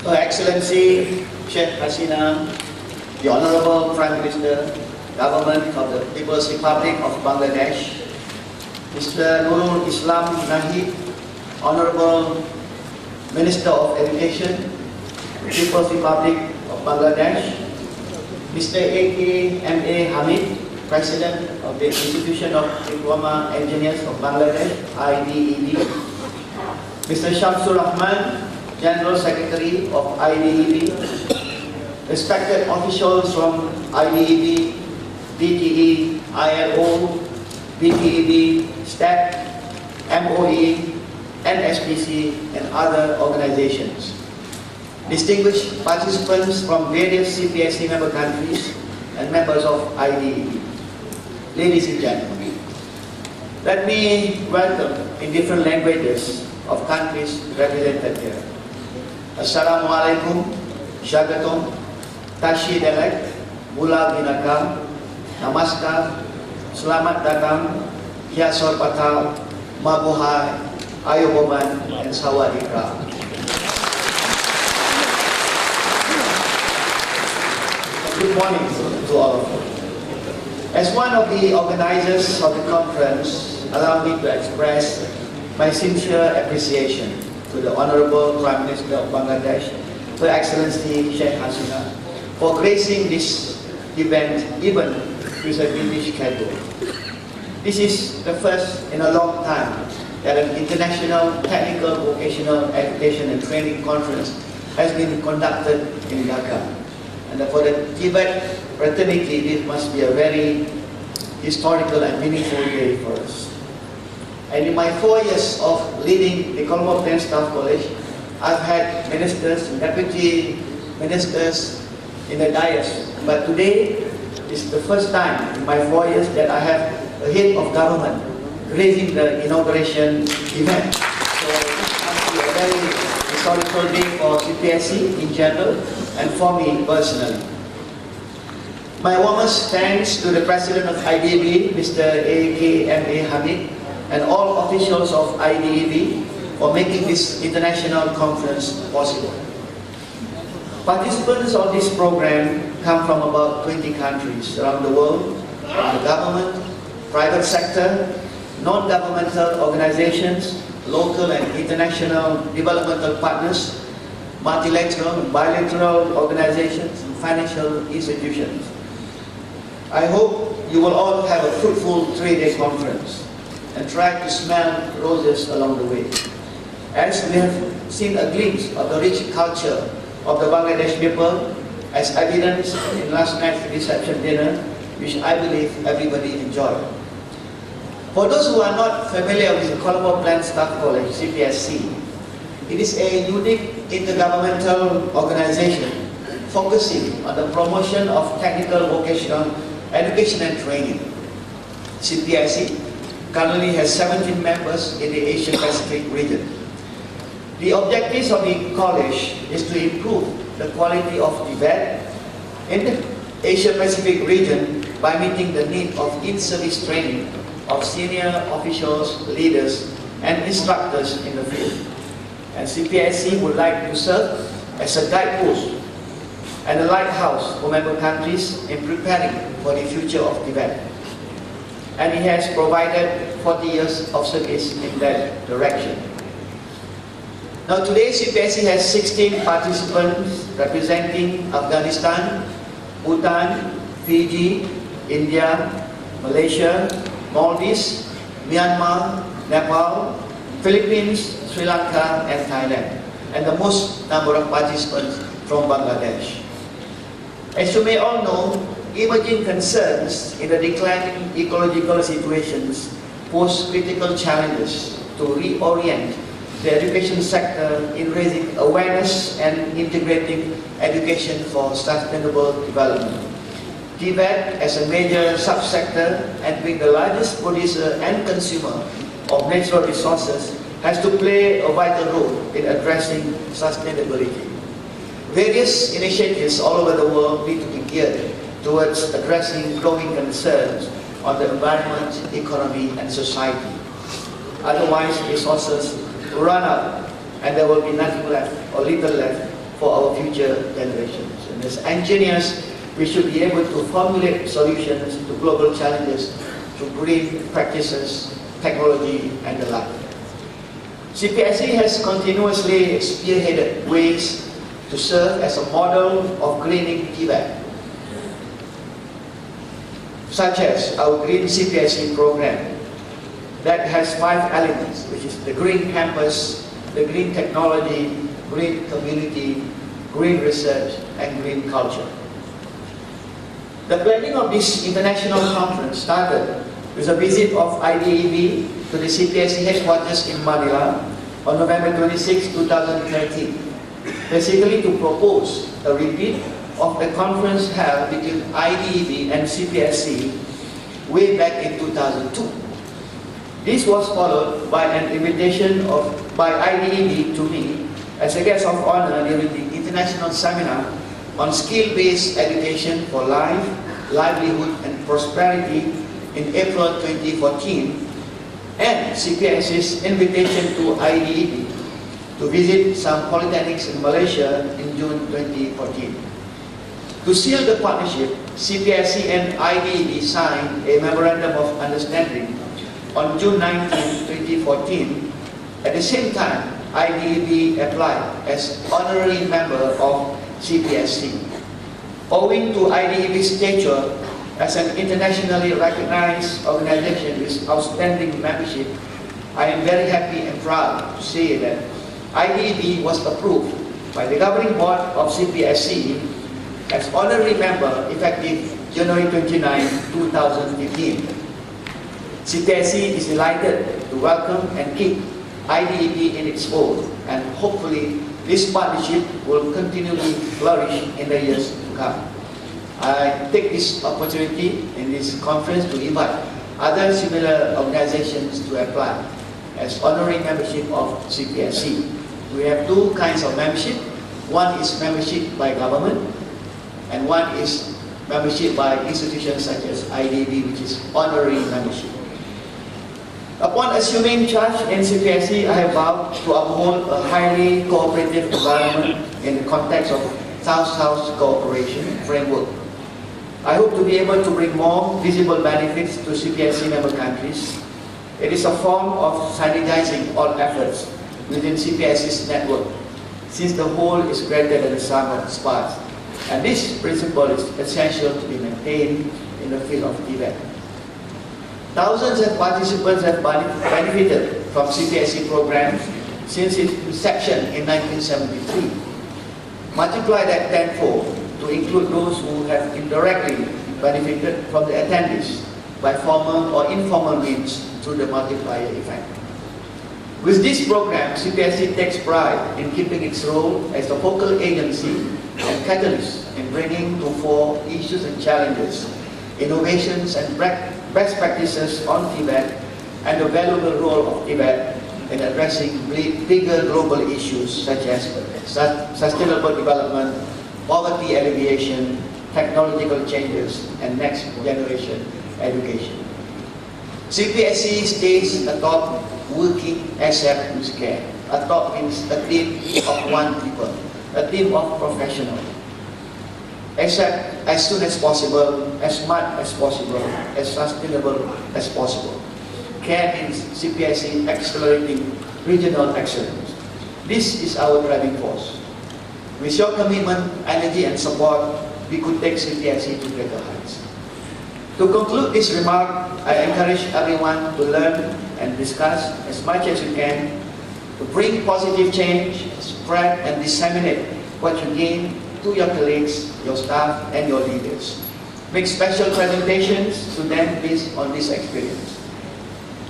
Her Excellency Sheikh Hasina, the Honorable Prime Minister, Government of the People's Republic of Bangladesh, Mr. Nurul Islam Nahid, Honorable Minister of Education, People's Republic of Bangladesh, Mr. A.K.M.A. Hamid, President of the Institution of Diploma Engineers of Bangladesh, IDEB, Mr. Shamsul Rahman, General Secretary of IDEB, respected officials from IDEB, BTE, ILO, BTEB, STEP, MOE, NSPC, and other organizations. Distinguished participants from various CPSC member countries and members of IDEB. Ladies and gentlemen, let me welcome in different languages of countries represented here. Assalamu alaikum Shagatom, Tashi Delek, Mula Binakam, Namaskar, Selamat Datang, Yasor Patal, Mabuhay, Ayoboman, and Sawadikra. Good morning to all of you. As one of the organizers of the conference, allow me to express my sincere appreciation to the Honorable Prime Minister of Bangladesh, Her Excellency Sheikh Hasina, for gracing this event even with a busy schedule. This is the first in a long time that an international technical vocational education and training conference has been conducted in Dhaka. And for the Tibet fraternity, this must be a very historical and meaningful day for us. And in my 4 years of leading the Colombo Plain Staff College, I've had ministers and deputy ministers in the dais. But today is the first time in my 4 years that I have a head of government raising the inauguration event. So this must be a very historical day for CPSC in general and for me personally. My warmest thanks to the President of IDEB, Mr. A.K.M.A. Hamid, and all officials of IDEB for making this international conference possible. Participants of this program come from about 20 countries around the world, from the government, private sector, non-governmental organizations, local and international developmental partners, multilateral and bilateral organizations, and financial institutions. I hope you will all have a fruitful 3-day conference and try to smell roses along the way. As we have seen a glimpse of the rich culture of the Bangladesh people, as evidenced in last night's reception dinner, which I believe everybody enjoyed. For those who are not familiar with the Colombo Plain Staff College, CPSC, it is a unique intergovernmental organization focusing on the promotion of technical vocational education and training. CPSC currently has 17 members in the Asia Pacific region. The objectives of the college is to improve the quality of Tibet in the Asia Pacific region by meeting the need of in-service training of senior officials, leaders, and instructors in the field. And CPSC would like to serve as a guidepost and a lighthouse for member countries in preparing for the future of Tibet. And it has provided 40 years of service in that direction. Now today CPSC has 16 participants representing Afghanistan, Bhutan, Fiji, India, Malaysia, Maldives, Myanmar, Nepal, Philippines, Sri Lanka, and Thailand, and the most number of participants from Bangladesh. As you may all know, emerging concerns in the declining ecological situations pose critical challenges to reorient the education sector in raising awareness and integrating education for sustainable development. Tibet, as a major subsector and being the largest producer and consumer of natural resources, has to play a vital role in addressing sustainability. Various initiatives all over the world need to be geared towards addressing growing concerns on the environment, economy, and society. Otherwise, resources will run out and there will be nothing left or little left for our future generations. And as engineers, we should be able to formulate solutions to global challenges through green practices, technology, and the like. CPSC has continuously spearheaded ways to serve as a model of greening Tibet, such as our Green CPSC program that has 5 elements, which is the green campus, the green technology, green community, green research, and green culture. The planning of this international conference started with a visit of IDEB to the CPSC headquarters in Manila on November 26, 2013, basically to propose a repeat of the conference held between IDEB and CPSC way back in 2002. This was followed by an invitation by IDEB to me as a guest of honor during the international seminar on skill-based education for life, livelihood and prosperity in April 2014, and CPSC's invitation to IDEB to visit some polytechnics in Malaysia in June 2014. To seal the partnership, CPSC and IDEB signed a Memorandum of Understanding on June 19, 2014. At the same time, IDEB applied as honorary member of CPSC. Owing to IDEB's stature as an internationally recognized organization with outstanding membership, I am very happy and proud to say that IDEB was approved by the governing board of CPSC as honorary member effective January 29, 2015. CPSC is delighted to welcome and keep IDEB in its fold, and hopefully this partnership will continually flourish in the years to come. I take this opportunity in this conference to invite other similar organizations to apply as honorary membership of CPSC. We have two kinds of membership. One is membership by government, and one is membership by institutions such as IDEB, which is honorary membership. Upon assuming charge in CPSC, I have vowed to uphold a highly cooperative environment in the context of South-South cooperation framework. I hope to be able to bring more visible benefits to CPSC member countries. It is a form of synergizing all efforts within CPSC's network, since the whole is greater than the sum of its parts. And this principle is essential to be maintained in the field of Tibet. Thousands of participants have benefited from CPSC programs since its inception in 1973. Multiply that tenfold to include those who have indirectly benefited from the attendees by formal or informal means through the multiplier effect. With this program, CPSC takes pride in keeping its role as a focal agency and catalyst in bringing to fore issues and challenges, innovations and best practices on Tibet, and the valuable role of Tibet in addressing bigger global issues such as sustainable development, poverty alleviation, technological changes, and next generation education. CPSC stays atop working ASAP with care. Atop means a team of one people, a team of professionals. ASAP as soon as possible, as much as possible, as sustainable as possible. CARE means CPSC accelerating regional excellence. This is our driving force. With your commitment, energy and support, we could take CPSC to greater heights. To conclude this remark, I encourage everyone to learn and discuss as much as you can, to bring positive change, spread and disseminate what you gain to your colleagues, your staff and your leaders. Make special presentations to them based on this experience.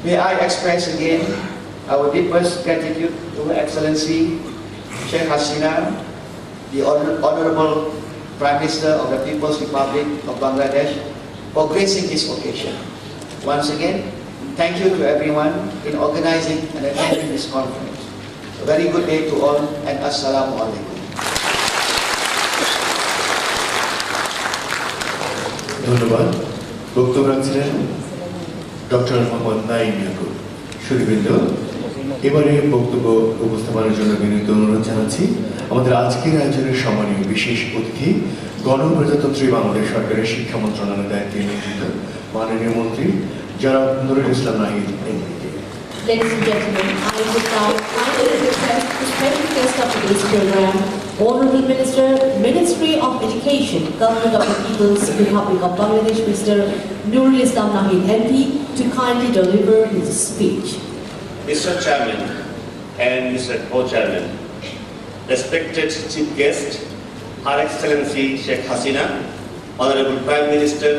May I express again our deepest gratitude to Her Excellency Sheikh Hasina, the Honorable Prime Minister of the People's Republic of Bangladesh, for gracing this occasion. Once again, thank you to everyone in organizing and attending this conference. A very good day to all, and Assalamu alaikum. ধন্যবাদ। বক্তব্য রাখছিলেন doctor Mohammad Naim Yakub. সুধীবৃন্দ, এবারে বক্তব্য উপস্থাপনের জন্য বিনীত অনুরোধ জানাচ্ছি আমাদের আজকের আয়োজনের সম্মানীয় বিশেষ অতিথি, গণপ্রজাতন্ত্রী বাংলাদেশ সরকারের শিক্ষা মন্ত্রণালয়ের দায়িত্বে নিয়োজিত মাননীয় মন্ত্রী জনাব Nurul Islam Nahid MP. Ladies and gentlemen, I would now kindly request the special guest of today's program, Honorable Minister, Ministry of Education, Government of the People's Republic of Bangladesh, Mr. Nurul Islam Nahid MP, to kindly deliver his speech. Mr. Chairman and Mr. Co-Chairman, respected Chief Guest, Her Excellency Sheikh Hasina, Honorable Prime Minister,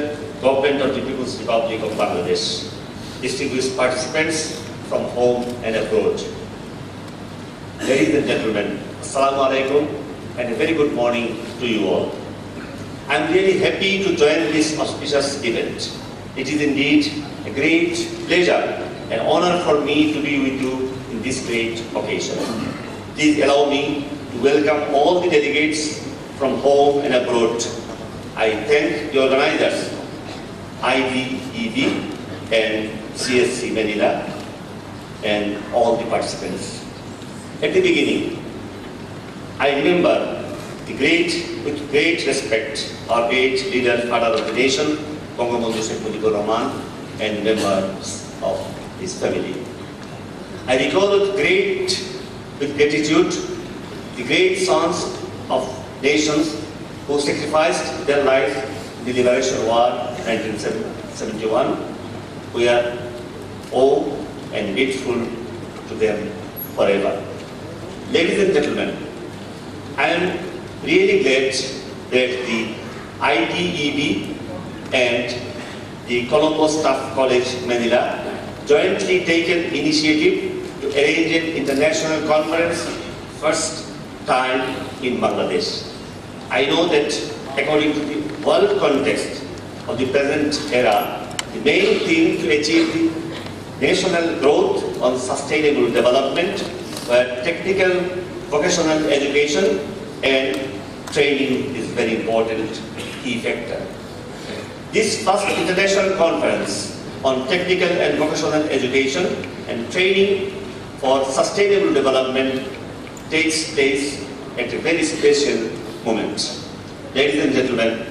Government of the People's Republic of Bangladesh, distinguished participants from home and abroad. Ladies and gentlemen, Assalamu alaikum and a very good morning to you all. I am really happy to join this auspicious event. It is indeed a great pleasure and honor for me to be with you in this great occasion. Please allow me to welcome all the delegates from home and abroad. I thank the organizers, IDEB and CSC Manila, and all the participants. At the beginning, I remember with great respect, our great leader, father of the nation, Bangabandhu Sheikh Mujibur Rahman, and members of his family. I recall with gratitude the great sons of nations who sacrificed their lives in the Liberation War 1971. We are owed and grateful to them forever. Ladies and gentlemen, I am really glad that the IDEB and the Colombo Staff College, Manila, jointly taken initiative to arrange an international conference first time in Bangladesh. I know that according to the world context of the present era, the main theme to achieve the national growth on sustainable development were technical vocational education and training is very important key factor. This first international conference on technical and vocational education and training for sustainable development takes place at a very special moment. Ladies and gentlemen,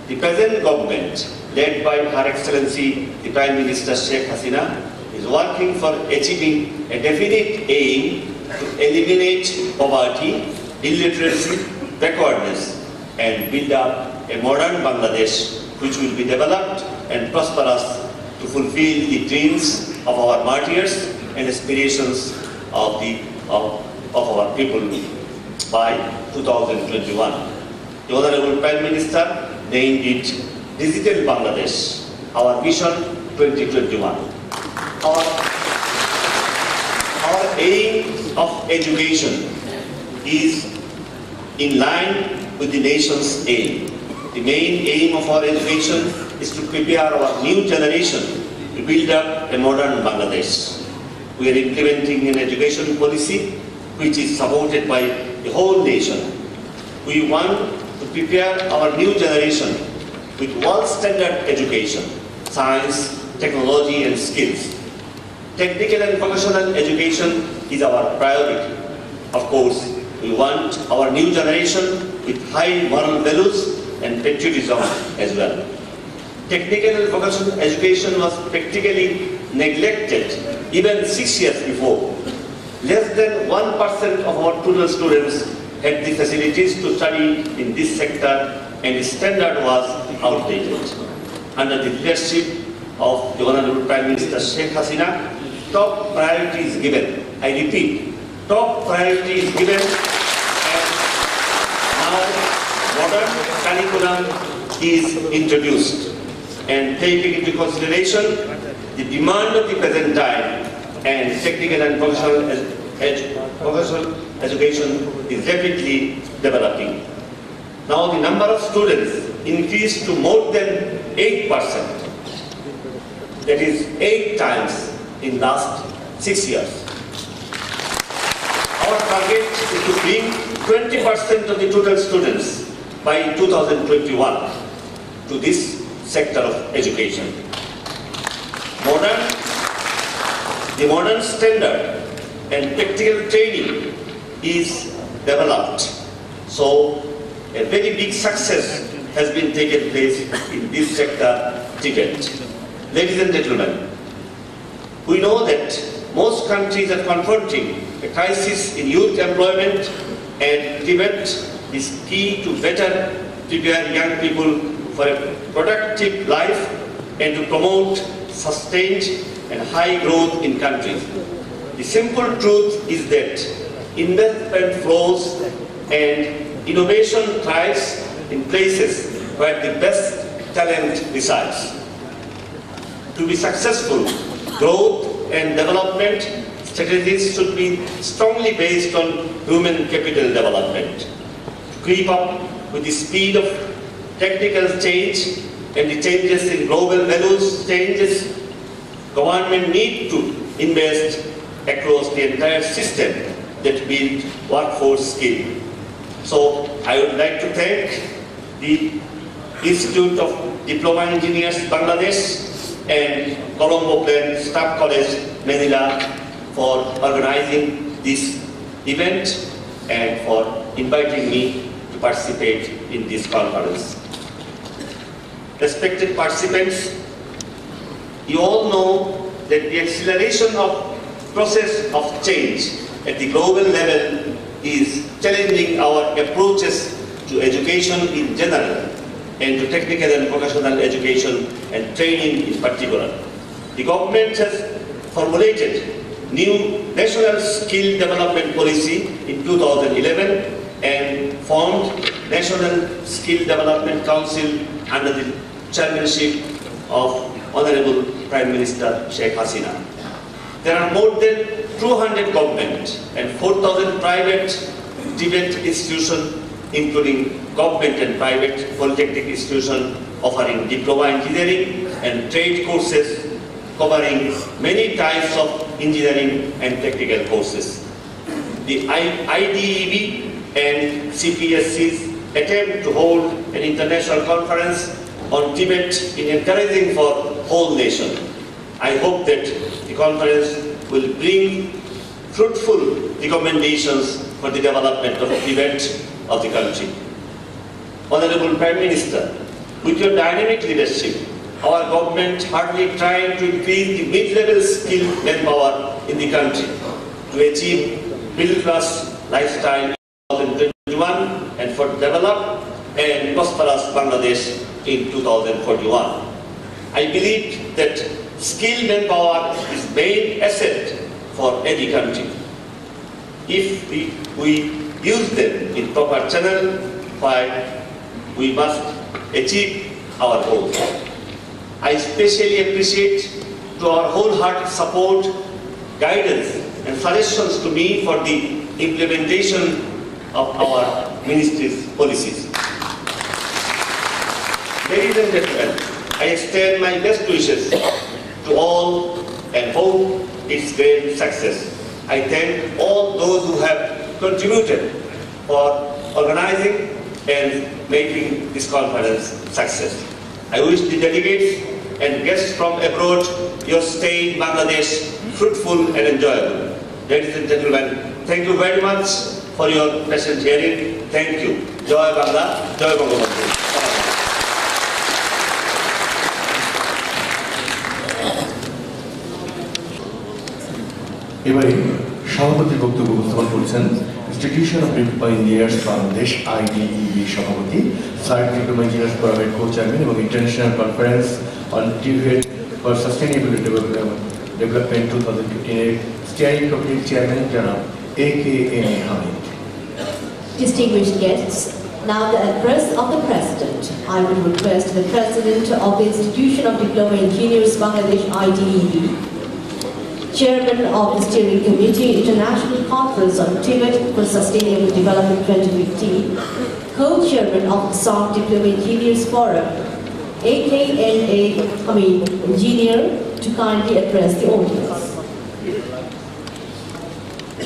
the present government, led by Her Excellency the Prime Minister Sheikh Hasina, is working for achieving a definite aim to eliminate poverty, illiteracy, backwardness, and build up a modern Bangladesh which will be developed and prosperous to fulfill the dreams of our martyrs and aspirations of our people by 2021. The Honorable Prime Minister named it Digital Bangladesh, our Vision 2021. Our aim of education is in line with the nation's aim. The main aim of our education is to prepare our new generation to build up a modern Bangladesh. We are implementing an education policy which is supported by the whole nation. We want to prepare our new generation with world standard education, science, technology and skills. Technical and vocational education is our priority. Of course, we want our new generation with high moral values and patriotism as well. Technical and vocational education was practically neglected even 6 years before. Less than 1% of our total students had the facilities to study in this sector and the standard was outdated. Under the leadership of the Honorable Prime Minister Sheikh Hasina, top priority is given. I repeat, top priority is given, and now modern curriculum is introduced. And taking into consideration the demand of the present time and technical and vocational education is rapidly developing. Now the number of students increased to more than 8%. That is 8 times in last 6 years. Our target is to bring 20% of the total students by 2021 to this sector of education. The modern standard and practical training is developed. So a very big success has been taken place in this sector Tibet. Ladies and gentlemen, we know that most countries are confronting a crisis in youth employment, and Tibet is key to better prepare young people for a productive life and to promote sustained and high growth in countries. The simple truth is that investment flows and innovation thrives in places where the best talent resides. To be successful, growth and development strategies should be strongly based on human capital development. To keep up with the speed of technical change and the changes in global values changes, government need to invest across the entire system that build workforce skill. So I would like to thank the Institute of Diploma Engineers Bangladesh and Colombo Plain Staff College, Manila for organizing this event and for inviting me to participate in this conference. Respected participants, you all know that the acceleration of process of change at the global level is challenging our approaches to education in general and to technical and vocational education and training in particular. The government has formulated new National Skill Development Policy in 2011 and formed National Skill Development Council under the chairmanship of Honorable Prime Minister Sheikh Hasina. There are more than 200 government and 4,000 private TVET institutions, including government and private polytechnic institutions offering diploma engineering and trade courses covering many types of engineering and technical courses. The IDEB and CPSC's attempt to hold an international conference on Tibet in encouraging for whole nation. I hope that the conference will bring fruitful recommendations for the development of Tibet of the country. Honorable Prime Minister, with your dynamic leadership, our government hardly trying to increase the mid-level skilled manpower in the country to achieve middle-class lifestyle in 2021 and for develop and prosperous Bangladesh in 2041. I believe that skilled manpower is main asset for any country. If we use them in proper channel, why we must achieve our goals. I especially appreciate to our wholehearted support, guidance and suggestions to me for the implementation of our ministry's policies. Ladies and gentlemen, I extend my best wishes to all and hope its great success. I thank all those who have contributed for organizing and making this conference success. I wish the delegates and guests from abroad your stay in Bangladesh fruitful and enjoyable. Ladies and gentlemen, thank you very much for your patient hearing. Thank you. Joy Bangla, Joy Bangabandhu. এবারে সভাপতির বক্তব্য উপস্থাপন করছেন institution of diploma engineers Bangladesh IDEB সভাপতি, সার্ট diploma engineers ফোরামের co chairman এবং international conference on TVET for sustainable development 2015 এর স্টিয়ারিং কমিটির চেয়ারম্যান জনাব AKM Hamid। Distinguished guests, now the address of the President. I would request the President of the Institution of Diploma Engineers Bangladesh IDEB, Chairman of the Steering Committee International Conference on Tibet for Sustainable Development 2015, Co-Chairman of the SOC Diploma Engineers Forum, AKNA Hamid, Engineer, to kindly address the audience.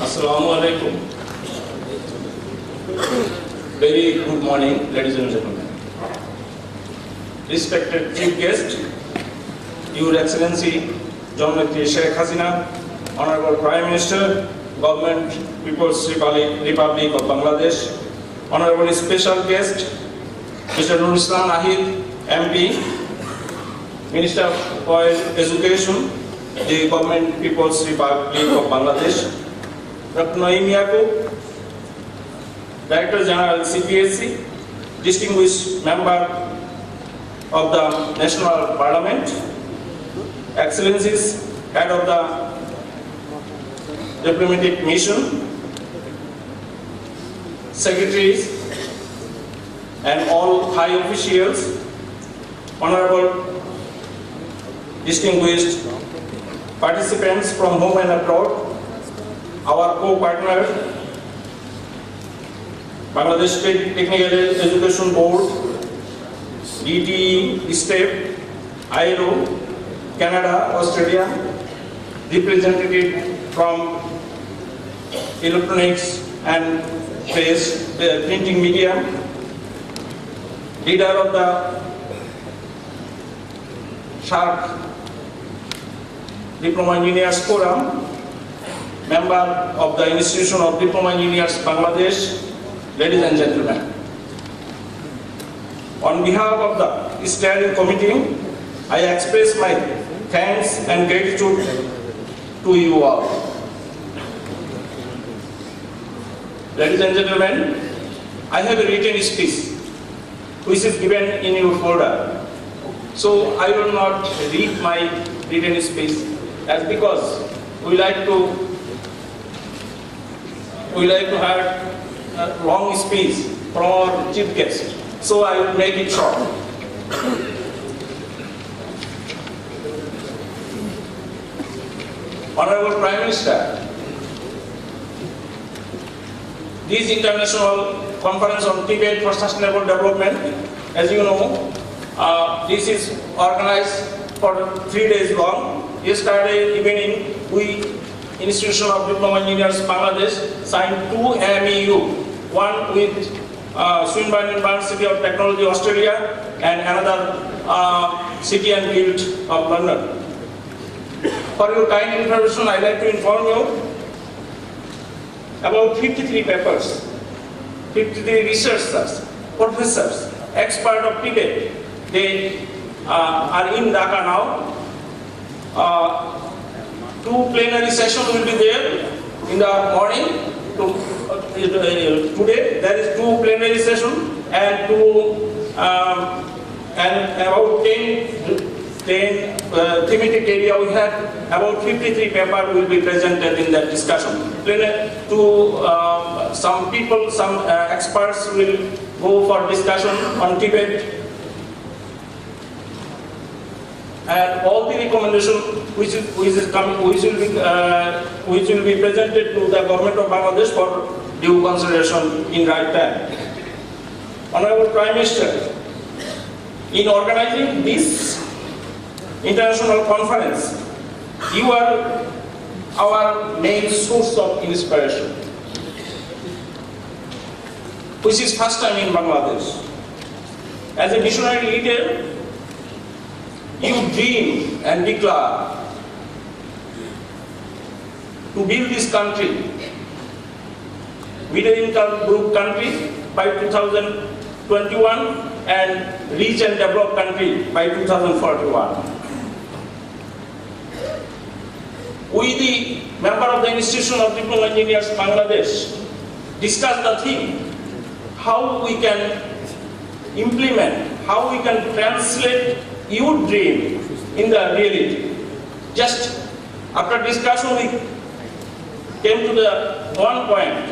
Assalamu alaikum. Very good morning, ladies and gentlemen. Respected chief guest, Your Excellency John Sheikh Hasina, Honorable Prime Minister, Government, People's Republic of Bangladesh, Honorable Special Guest, Mr. Nur Islam Nahid, MP, Minister for Education, the Government, People's Republic of Bangladesh, Dr. Naeem Yaqub, Director General CPSC, distinguished member of the National Parliament, Excellencies, Head of the Diplomatic Mission, Secretaries, and all high officials, Honorable distinguished participants from home and abroad, our co-partner, Bangladesh State Technical Education Board, DTE, STEP, ILO, Canada, Australia, representative from electronics and press, printing media, leader of the SHARC Diploma Engineers Forum, member of the Institution of Diploma Engineers Bangladesh, ladies and gentlemen. On behalf of the steering committee, I express my thanks and gratitude to you all. Ladies and gentlemen, I have a written speech which is given in your folder. So I will not read my written speech as because we like to have a long speech from our chief guest. So I will make it short. Honorable Prime Minister, this international conference on Tibet for sustainable development, as you know, this is organized for 3 days long. Yesterday evening, we, Institution of Diploma Engineers Bangladesh, signed 2 MOU, one with Swinburne University of Technology, Australia, and another City and Guild of London. For your kind information, I'd like to inform you about 53 papers, 53 researchers, professors, experts of Tibet. They are in Dhaka now. 2 plenary sessions will be there in the morning. Today there is 2 plenary sessions and about 10 thematic area we have. About 53 papers will be presented in that discussion. Some people, some experts will go for discussion on Tibet. And all the recommendations which will be presented to the government of Bangladesh for due consideration in right time. Honorable Prime Minister, in organizing this international conference, you are our main source of inspiration, which is first time in Bangladesh. As a missionary leader, you dream and declare to build this country, middle income group country by 2021 and rich and developed country by 2041. We, the member of the Institution of Diploma Engineers Bangladesh, discuss the theme, how we can implement, how we can translate your dream in the reality. Just after discussion, we came to the one point.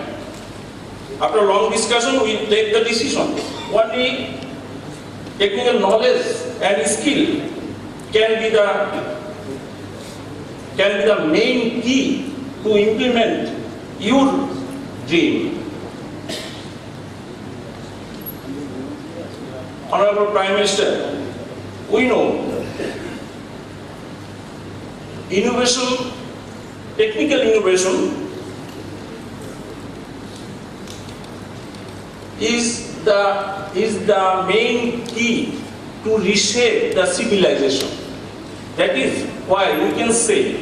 After long discussion, we take the decision. Only technical knowledge and skill can be the main key to implement your dream. Honorable Prime Minister, we know innovation, technical innovation is the main key to reshape the civilization. That is why we can say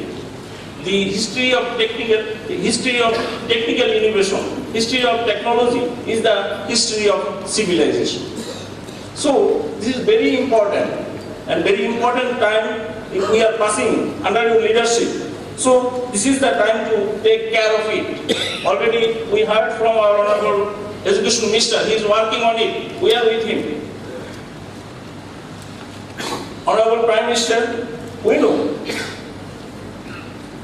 the history of technical innovation, history of technology is the history of civilization. So this is very important and very important time if we are passing under your leadership. So this is the time to take care of it. Already we heard from our Honorable Education Minister, he is working on it. We are with him. Honorable Prime Minister, we know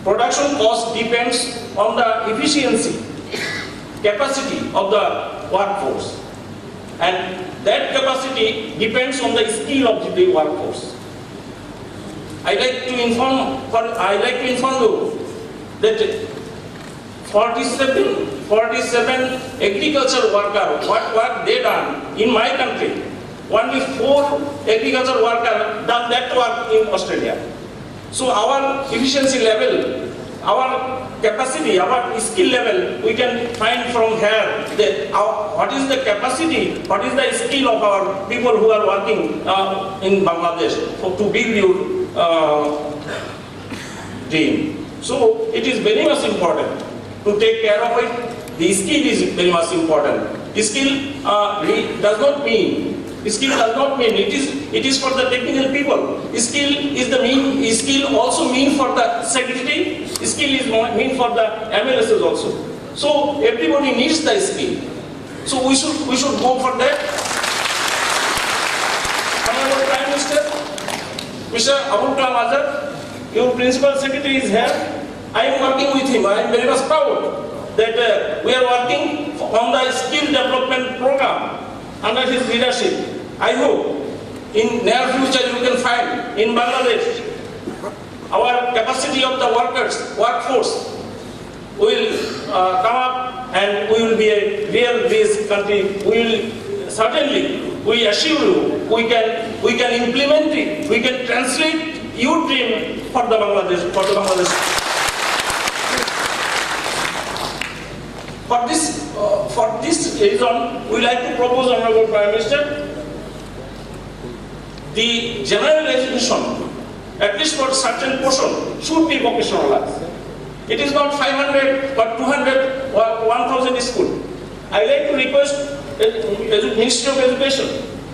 production cost depends on the efficiency, capacity of the workforce, and that capacity depends on the skill of the workforce. I like to inform you that 47 agriculture workers, what work they done in my country, only 4 agriculture workers done that work in Australia. So our efficiency level our capacity, our skill level, we can find from here that what is the capacity, what is the skill of our people who are working in Bangladesh to build your dream. So it is very much important to take care of it. The skill is very much important. Skill does not mean it is for the technical people. Skill is the skill also mean for the secretary. Skill is mean for the MLSs also. So everybody needs the skill. So we should go for that. Honorable Prime Minister, Mr. Abul Kalam Azad, your principal secretary is here. I am working with him. I am very much proud that we are working on the skill development program under his leadership. I hope in near future you can find in Bangladesh our capacity of the workforce will come up and we will be a real rich country. We assure you, we can implement it, we can translate your dream for the Bangladesh. For this reason, we like to propose, Honorable Prime Minister, the general education, at least for certain portion, should be vocationalized. It is not 500 but 200 or 1,000 schools. I like to request Ministry of Education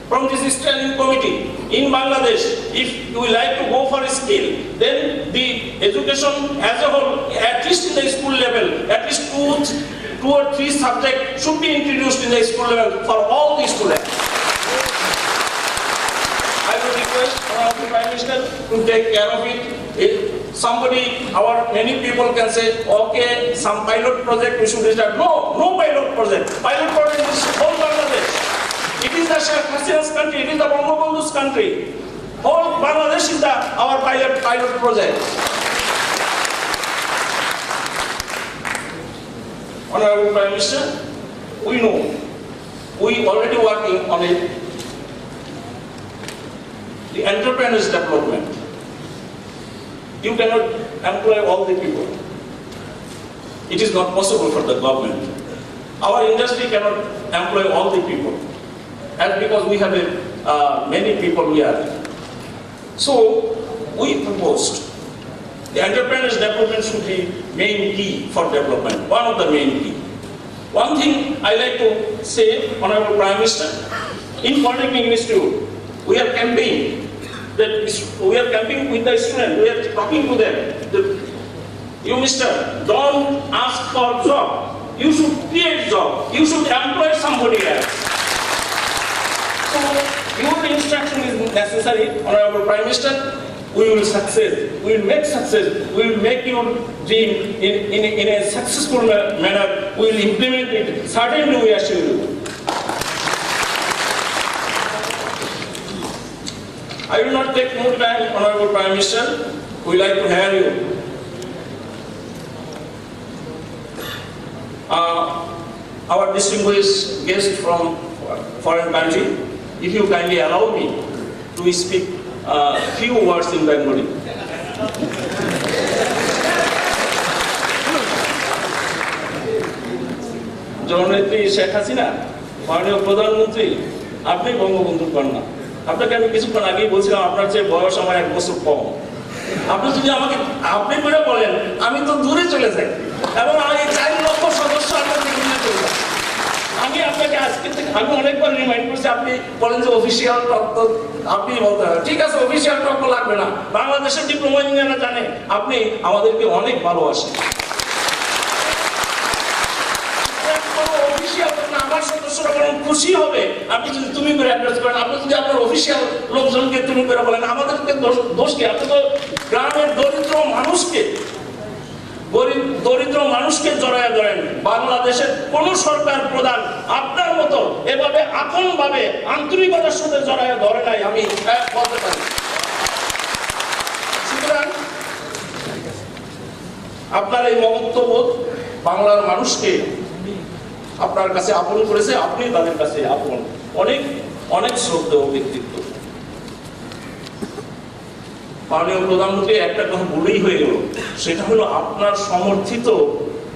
from this standing committee in Bangladesh, if you would like to go for a skill, then the education as a whole, at least in the school level, at least two or three subjects should be introduced in the school level for all the students. I would request Honorable Prime Minister to take care of it. Many people can say, okay, some pilot project we should start. No pilot project. Pilot project is whole Bangladesh. It is the Sheikh Hasina's country. It is the Bangabandhu's country. Whole Bangladesh is our pilot project. Honorable Prime Minister, we know, we already working on it. The entrepreneurs development. You cannot employ all the people. It is not possible for the government. Our industry cannot employ all the people. And because we have many people here. So we proposed the entrepreneurs development should be main key for development, one of the main key. One thing I like to say, Honorable Prime Minister, in Polytechnic Institute, we are campaigning with the students, we are talking to them. You, mister, don't ask for job. You should create job. You should employ somebody else. So your instruction is necessary, Honorable Prime Minister. We will succeed. We will make success. We will make your dream in a successful manner. We will implement it. Certainly, we assure you. I will not take more time, Honorable Prime Minister. We like to hear you. Our distinguished guest from foreign country, if you kindly allow me to speak few words in Bengali. জননেত্রী শেখ হাসিনা, মাননীয় প্রধানমন্ত্রী, আপনি বঙ্গবন্ধুর কন্যা। আপনাকে আমি কিছুক্ষণ আগেই বলছিলাম আপনার চেয়ে বয়স আমার 1 বছর কম। আপনি যদি আমাকে আপনি করে বলেন, আমি তো দূরে চলে যাই এবং এই 4 লক্ষ সদস্য আপনাকে দূরে চলে যায়। আমি আপনাকে আজকে থেকে আমি অনেকবার রিমাইন্ড করছি, আপনি বলেন যে অফিসিয়াল টক তো আপনি বলতে হবে। ঠিক আছে, অফিসিয়াল টক লাগবে না, বাংলাদেশের ডিপ্লোমা ইঞ্জিনিয়াররা জানে আপনি আমাদেরকে অনেক ভালোবাসেন। আমার সদস্যরা বরং খুশি হবে আপনি যদি তুমি করে অ্যাড্রেস করেন। আপনি যদি আপনার অফিসিয়াল লোকজনকে তুমি করে বলেন, আমাদেরকে দোষ কি? আপনি তো গ্রামের দরিদ্র মানুষকে জড়ায় ধরেন। বাংলাদেশের কোন সরকার প্রধান আপনার মতো এভাবে আপন ভাবে আন্তরিকতার সাথে জড়ায় ধরে নাই, আমি বলতে পারি। সুতরাং আপনার এই মমত্ববোধ বাংলার মানুষকে আপনার কাছে আপন করেছে, আপনি তাদের কাছে আপন। অনেক শ্রদ্ধেয় ব্যক্তিত্ব। মাননীয় প্রধানমন্ত্রী একটা কথা বলেই হয়ে গেল, সেটা হলো আপনার সমর্থিত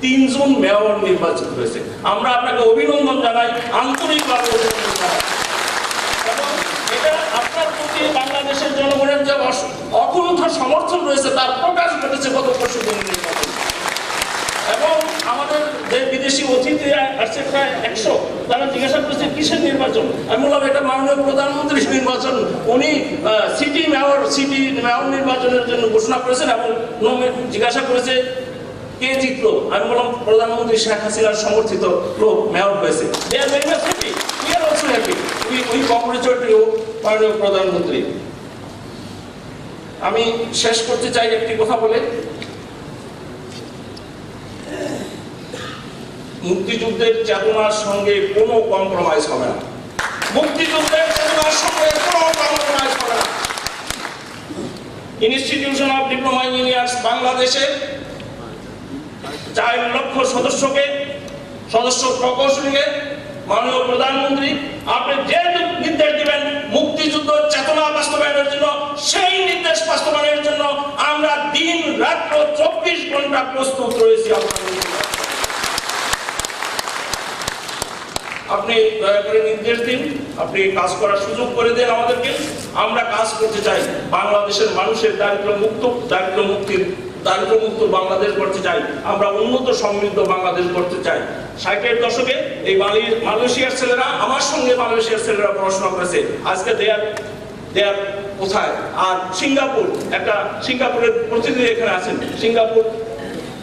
3 জন মেয়র নির্বাচিত হয়েছে। আমরা আপনাকে অভিনন্দন জানাই, আন্তরিকভাবে অভিনন্দন জানাই। এবং এটা আপনার প্রতি বাংলাদেশের জনগণের যে অকুণ্ঠ সমর্থন রয়েছে তার প্রকাশ ঘটেছে গত পরশুদিন নির্বাচন। এবং আমাদের যে বিদেশি অতিথি আসছে প্রায় 100, তারা জিজ্ঞাসা করছে কিসের নির্বাচন। আমি বললাম এটা মাননীয় প্রধানমন্ত্রীর নির্বাচন, উনি সিটি মেয়র নির্বাচনের জন্য ঘোষণা করেছেন এবং জিজ্ঞাসা করেছে কে জিতলো। আমি বললাম প্রধানমন্ত্রী শেখ হাসিনার সমর্থিত লোক মেয়র হয়েছে। They are very much happy. We are also happy. We congratulate you, মাননীয় প্রধানমন্ত্রী। আমি শেষ করতে চাই একটি কথা বলে, মুক্তিযুদ্ধের চেতনার সঙ্গে কোনো কম্প্রোমাইজ হবে না। মুক্তিযুদ্ধের চেতনার সঙ্গে কোনো কম্প্রোমাইজ হবে না। ইনস্টিটিউশন অফ ডিপ্লোমা ইঞ্জিনিয়ার্স বাংলাদেশে 4 লক্ষ সদস্য প্রকৌশলীকে মাননীয় প্রধানমন্ত্রী আপনি যে নির্দেশ দিবেন মুক্তিযুদ্ধ চেতনা বাস্তবায়নের জন্য, সেই নির্দেশ বাস্তবায়নের জন্য আমরা দিন রাত্র 24 ঘন্টা প্রস্তুত রয়েছি। আপনি দয়া করে নির্দেশ দিন, আপনি কাজ করার সুযোগ করে দেন আমাদেরকে। আমরা কাজ করতে চাই, বাংলাদেশের মানুষের দারিদ্র্যমুক্ত বাংলাদেশ করতে চাই, আমরা উন্নত সমৃদ্ধ বাংলাদেশ করতে চাই। 60-এর দশকে এই মালয়েশিয়ার ছেলেরা, আমার সঙ্গে মালয়েশিয়ার ছেলেরা পড়াশোনা করেছে, আজকে দেয়ার কোথায়? আর সিঙ্গাপুরের প্রতিনিধি এখানে আছেন, সিঙ্গাপুর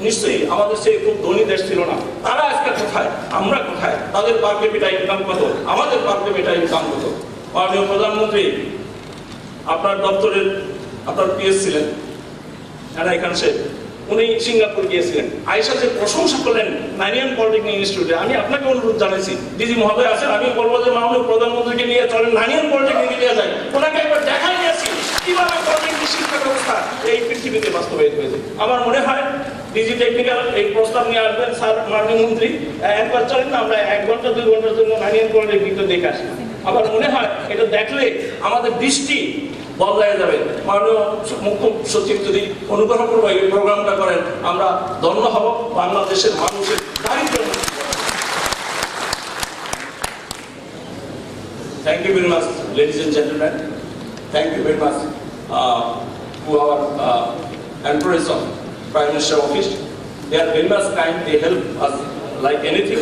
নিশ্চয়ই আমাদের সেই খুব ধনী দেশ ছিল না, তারা আজকে কোথায়, আমরা কোথায়? তাদের পার ক্যাপিটা ইনকাম কত, আমাদের পার ক্যাপিটা ইনকাম কত? মাননীয় প্রধানমন্ত্রী আপনার দপ্তরের আপনার পিএস ছিলেন এখান সে, উনি সিঙ্গাপুর গিয়েছিলেন, আয়েশা যে প্রশংসা করলেন নাইনিয়ান পলিটেকনিক ইনস্টিটিউটে। আমি আপনাকে অনুরোধ জানাইছি, ডিজি মহোদয় আছেন, আমি বলবো যে মাননীয় প্রধানমন্ত্রীকে নিয়ে চলেন নাইনিয়ান পলিটেকনিকে নিয়ে যায়, ওনাকে একবার দেখাই নিয়েছি কিভাবে পলিটেকনিক শিক্ষা ব্যবস্থা এই পৃথিবীতে বাস্তবায়িত হয়েছে। আমার মনে হয় ডিজি টেকনিক্যাল এই প্রস্তাব নিয়ে আসবেন স্যার মাননীয় মন্ত্রী, একবার চলেন না আমরা 1 ঘন্টা 2 ঘন্টার জন্য নাইনিয়ান পলিটেকনিকটা দেখে আসি। আমার মনে হয় এটা দেখলে আমাদের দৃষ্টি বদলায় যাবে। মাননীয় মুখ্য সচিব যদি অনুগ্রহ করবো এই প্রোগ্রামটা করেন, আমরা ধন্য হব, বাংলাদেশের মানুষের দারিদ্র। Thank you very much, ladies and gentlemen. Thank you very much to our employees of Prime Minister Office. They are very much kind. They help us like anything.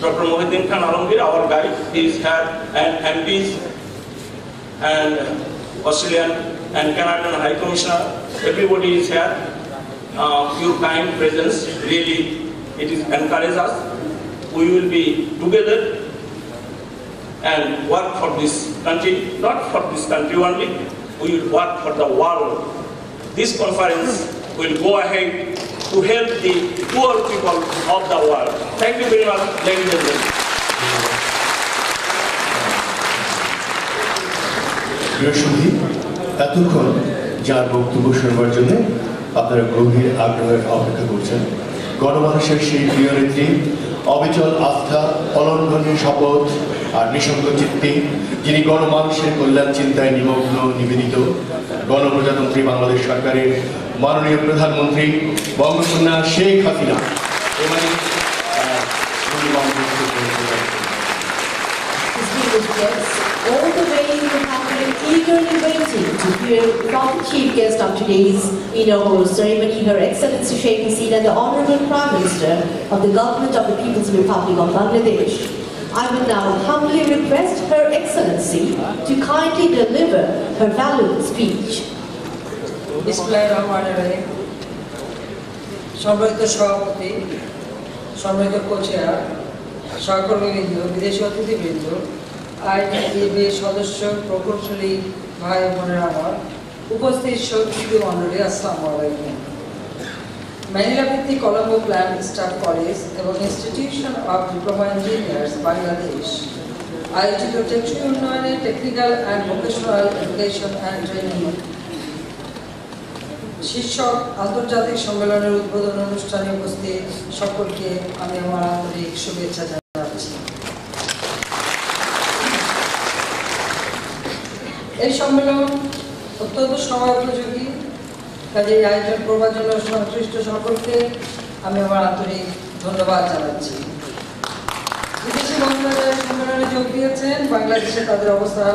Dr. Mohiuddin Khan Alamgir, our guide, he is here, and MPs and Australian and Canadian High Commissioner, everybody is here. Your kind presence really it is encourages us. We will be together and work for this country, not for this country only. We will work for the world. This conference will go ahead to help the poor people of the world. Thank you very much, ladies and gentlemen. এতক্ষণ যার বক্তব্য শুনবার জন্য আপনারা গভীর আগ্রহের অপেক্ষা করছেন, গণমানুষের সেই প্রিয় নেত্রী, অবিচল আস্থা, অলঙ্ঘনীয় শপথ আর নিঃসঙ্গ চিত্তে যিনি গণমানুষের কল্যাণ চিন্তায় নিবেদিত, গণপ্রজাতন্ত্রী বাংলাদেশ সরকারের মাননীয় প্রধানমন্ত্রী বঙ্গকন্যা Sheikh Hasina. All the way you have been eagerly waiting to hear from the chief guest of today's inaugural ceremony, Her Excellency Sheikh Hasina, the Honorable Prime Minister of the Government of the People's Republic of Bangladesh. I will now humbly request Her Excellency to kindly deliver her valuable speech. বিসমিল্লাহিররহমানিররহিম। সম্মানিত সভাপতি, সম্মানিত কোচেয়ার, সহকর্মীবৃন্দ, বিদেশি অতিথিবৃন্দ, আইটিবির সদস্য, প্রকৌশলী ভাই বোনেরা, আমার উপস্থিত সহযোগী মণ্ডলী, আসসালামু আলাইকুম। ম্যানিলা ভিত্তিক কলম্বো প্ল্যান স্টাফ কলেজ এবং institution of diploma engineers Bangladesh আয়োজিত টেকসই উন্নয়নে technical and vocational education and training শীর্ষক আন্তর্জাতিক সম্মেলনের উদ্বোধন অনুষ্ঠানে উপস্থিত সকলকে আমি আমার আন্তরিক শুভেচ্ছা জানাচ্ছি। এই সম্মেলন অত্যন্ত সময়োপযোগী কাজে এই আয়োজন করবার জন্য সংশ্লিষ্ট সকলকে আমি আমার আন্তরিক ধন্যবাদ জানাচ্ছি। বিদেশি বন্ধুরা যারা সম্মেলনে যোগ দিয়েছেন, বাংলাদেশে তাদের অবস্থান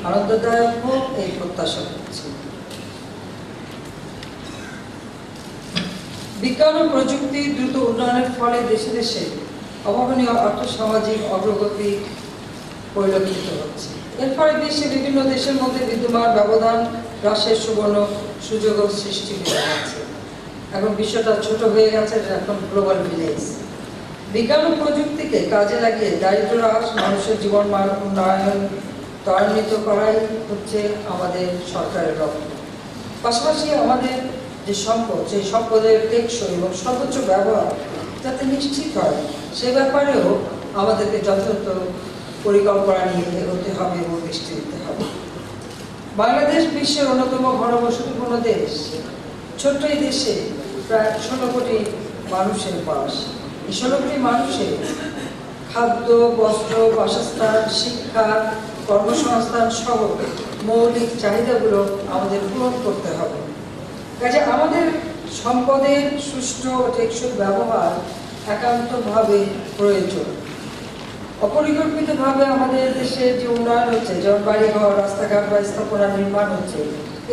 আনন্দদায়ক হোক এই প্রত্যাশা করছি। বিজ্ঞান ও প্রযুক্তির দ্রুত উন্নয়নের ফলে দেশে দেশে অভাবনীয় আর্থসামাজিক অগ্রগতি পরিলক্ষিত হচ্ছে। এর ফলে বিশ্বে বিভিন্ন দেশের মধ্যে বিদ্যমান ব্যবধান হ্রাসের সুবর্ণ সুযোগও সৃষ্টি হয়ে গেছে। এখন বিশ্বটা ছোট হয়ে গেছে, এখন গ্লোবাল ভিলেজ। বিজ্ঞান ও প্রযুক্তিকে কাজে লাগিয়ে দারিদ্র হ্রাস, মানুষের জীবন মান উন্নয়ন ত্বরান্বিত করাই হচ্ছে আমাদের সরকারের লক্ষ্য। পাশাপাশি আমাদের যে সম্পদ, সেই সম্পদের টেকসই এবং সর্বোচ্চ ব্যবহার যাতে নিশ্চিত হয়, সে ব্যাপারেও আমাদেরকে যথাযথ পরিকল্পনা নিয়ে এগোতে হবে এবং দৃষ্টি দিতে হবে। বাংলাদেশ বিশ্বের অন্যতম ঘনবসতিপূর্ণ দেশ। ছোট্ট এই দেশে প্রায় 16 কোটি মানুষের বাস। এই 16 কোটি মানুষের খাদ্য, বস্ত্র, বাসস্থান, শিক্ষা, কর্মসংস্থান সহ মৌলিক চাহিদাগুলো আমাদের পূরণ করতে হবে। কাজে আমাদের সম্পদের সুষ্ঠু ও টেকসই ব্যবহার একান্তভাবে প্রয়োজন। অপরিকল্পিতভাবে আমাদের দেশে যে উন্নয়ন হচ্ছে, যেমন বাড়িঘর, রাস্তাঘাট বা স্থাপনা নির্মাণ হচ্ছে,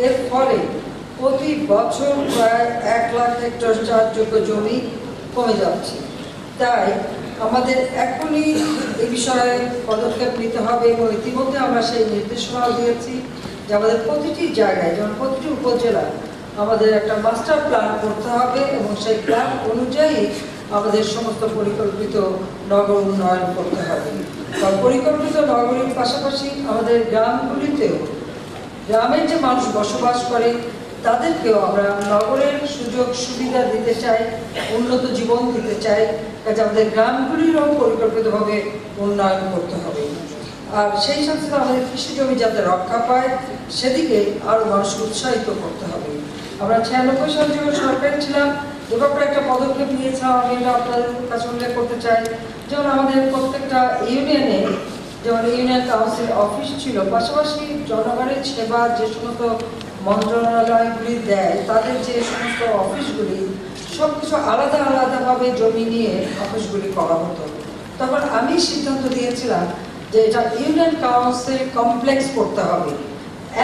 এর ফলে প্রতি বছর প্রায় 1 লাখ হেক্টর চাষযোগ্য জমি কমে যাচ্ছে। তাই আমাদের এখনই এই বিষয়ে পদক্ষেপ নিতে হবে এবং ইতিমধ্যে আমরা সেই নির্দেশনাও দিয়েছি যে আমাদের প্রতিটি জায়গায়, যেমন প্রতিটি উপজেলায় আমাদের একটা মাস্টার প্ল্যান করতে হবে এবং সেই প্ল্যান অনুযায়ী আমাদের সমস্ত পরিকল্পিত নগর উন্নয়ন করতে হবে। কারণ পরিকল্পিত নগরীর পাশাপাশি আমাদের গ্রামগুলিতেও, গ্রামের যে মানুষ বসবাস করে তাদেরকেও আমরা নগরের সুযোগ সুবিধা দিতে চাই, উন্নত জীবন দিতে চাই। কাজে আমাদের গ্রামগুলিরও পরিকল্পিতভাবে উন্নয়ন করতে হবে। আর সেই সাথে আমাদের কৃষি জমি যাতে রক্ষা পায়, সেদিকে আরও মানুষকে উৎসাহিত করতে হবে। আমরা 96 সাল যখন সরকারে ছিলাম, এ ব্যাপারে একটা পদক্ষেপ নিয়েছিলাম, আমি এটা আপনাদের কাছে উল্লেখ করতে চাই। যেমন আমাদের প্রত্যেকটা ইউনিয়নে যেমন ইউনিয়ন কাউন্সিল অফিস ছিল, পাশাপাশি জনগণের সেবা যে সমস্ত মন্ত্রণালয়গুলি দেয়, তাদের যে সমস্ত অফিসগুলি সব কিছু আলাদা আলাদাভাবে জমি নিয়ে অফিসগুলি করা হতো। তখন আমি সিদ্ধান্ত দিয়েছিলাম যে এটা ইউনিয়ন কাউন্সিল কমপ্লেক্স করতে হবে।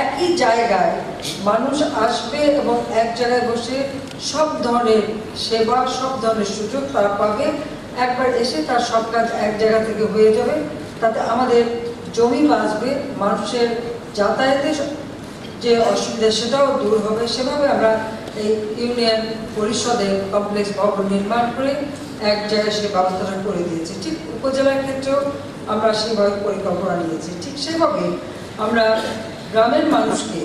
একই জায়গায় মানুষ আসবে এবং এক জায়গায় বসে সব ধরনের সেবা, সব ধরনের সুযোগ তারা পাবে। একবার এসে তার সব কাজ এক জায়গা থেকে হয়ে যাবে, তাতে আমাদের জমি বাঁচবে, মানুষের যাতায়াতের যে অসুবিধা সেটাও দূর হবে। সেভাবে আমরা এই ইউনিয়ন পরিষদে কমপ্লেক্স ভবন নির্মাণ করে এক জায়গায় সে ব্যবস্থাটা করে দিয়েছি। ঠিক উপজেলার ক্ষেত্রেও আমরা সেভাবে পরিকল্পনা নিয়েছি। ঠিক সেভাবে আমরা গ্রামের মানুষকে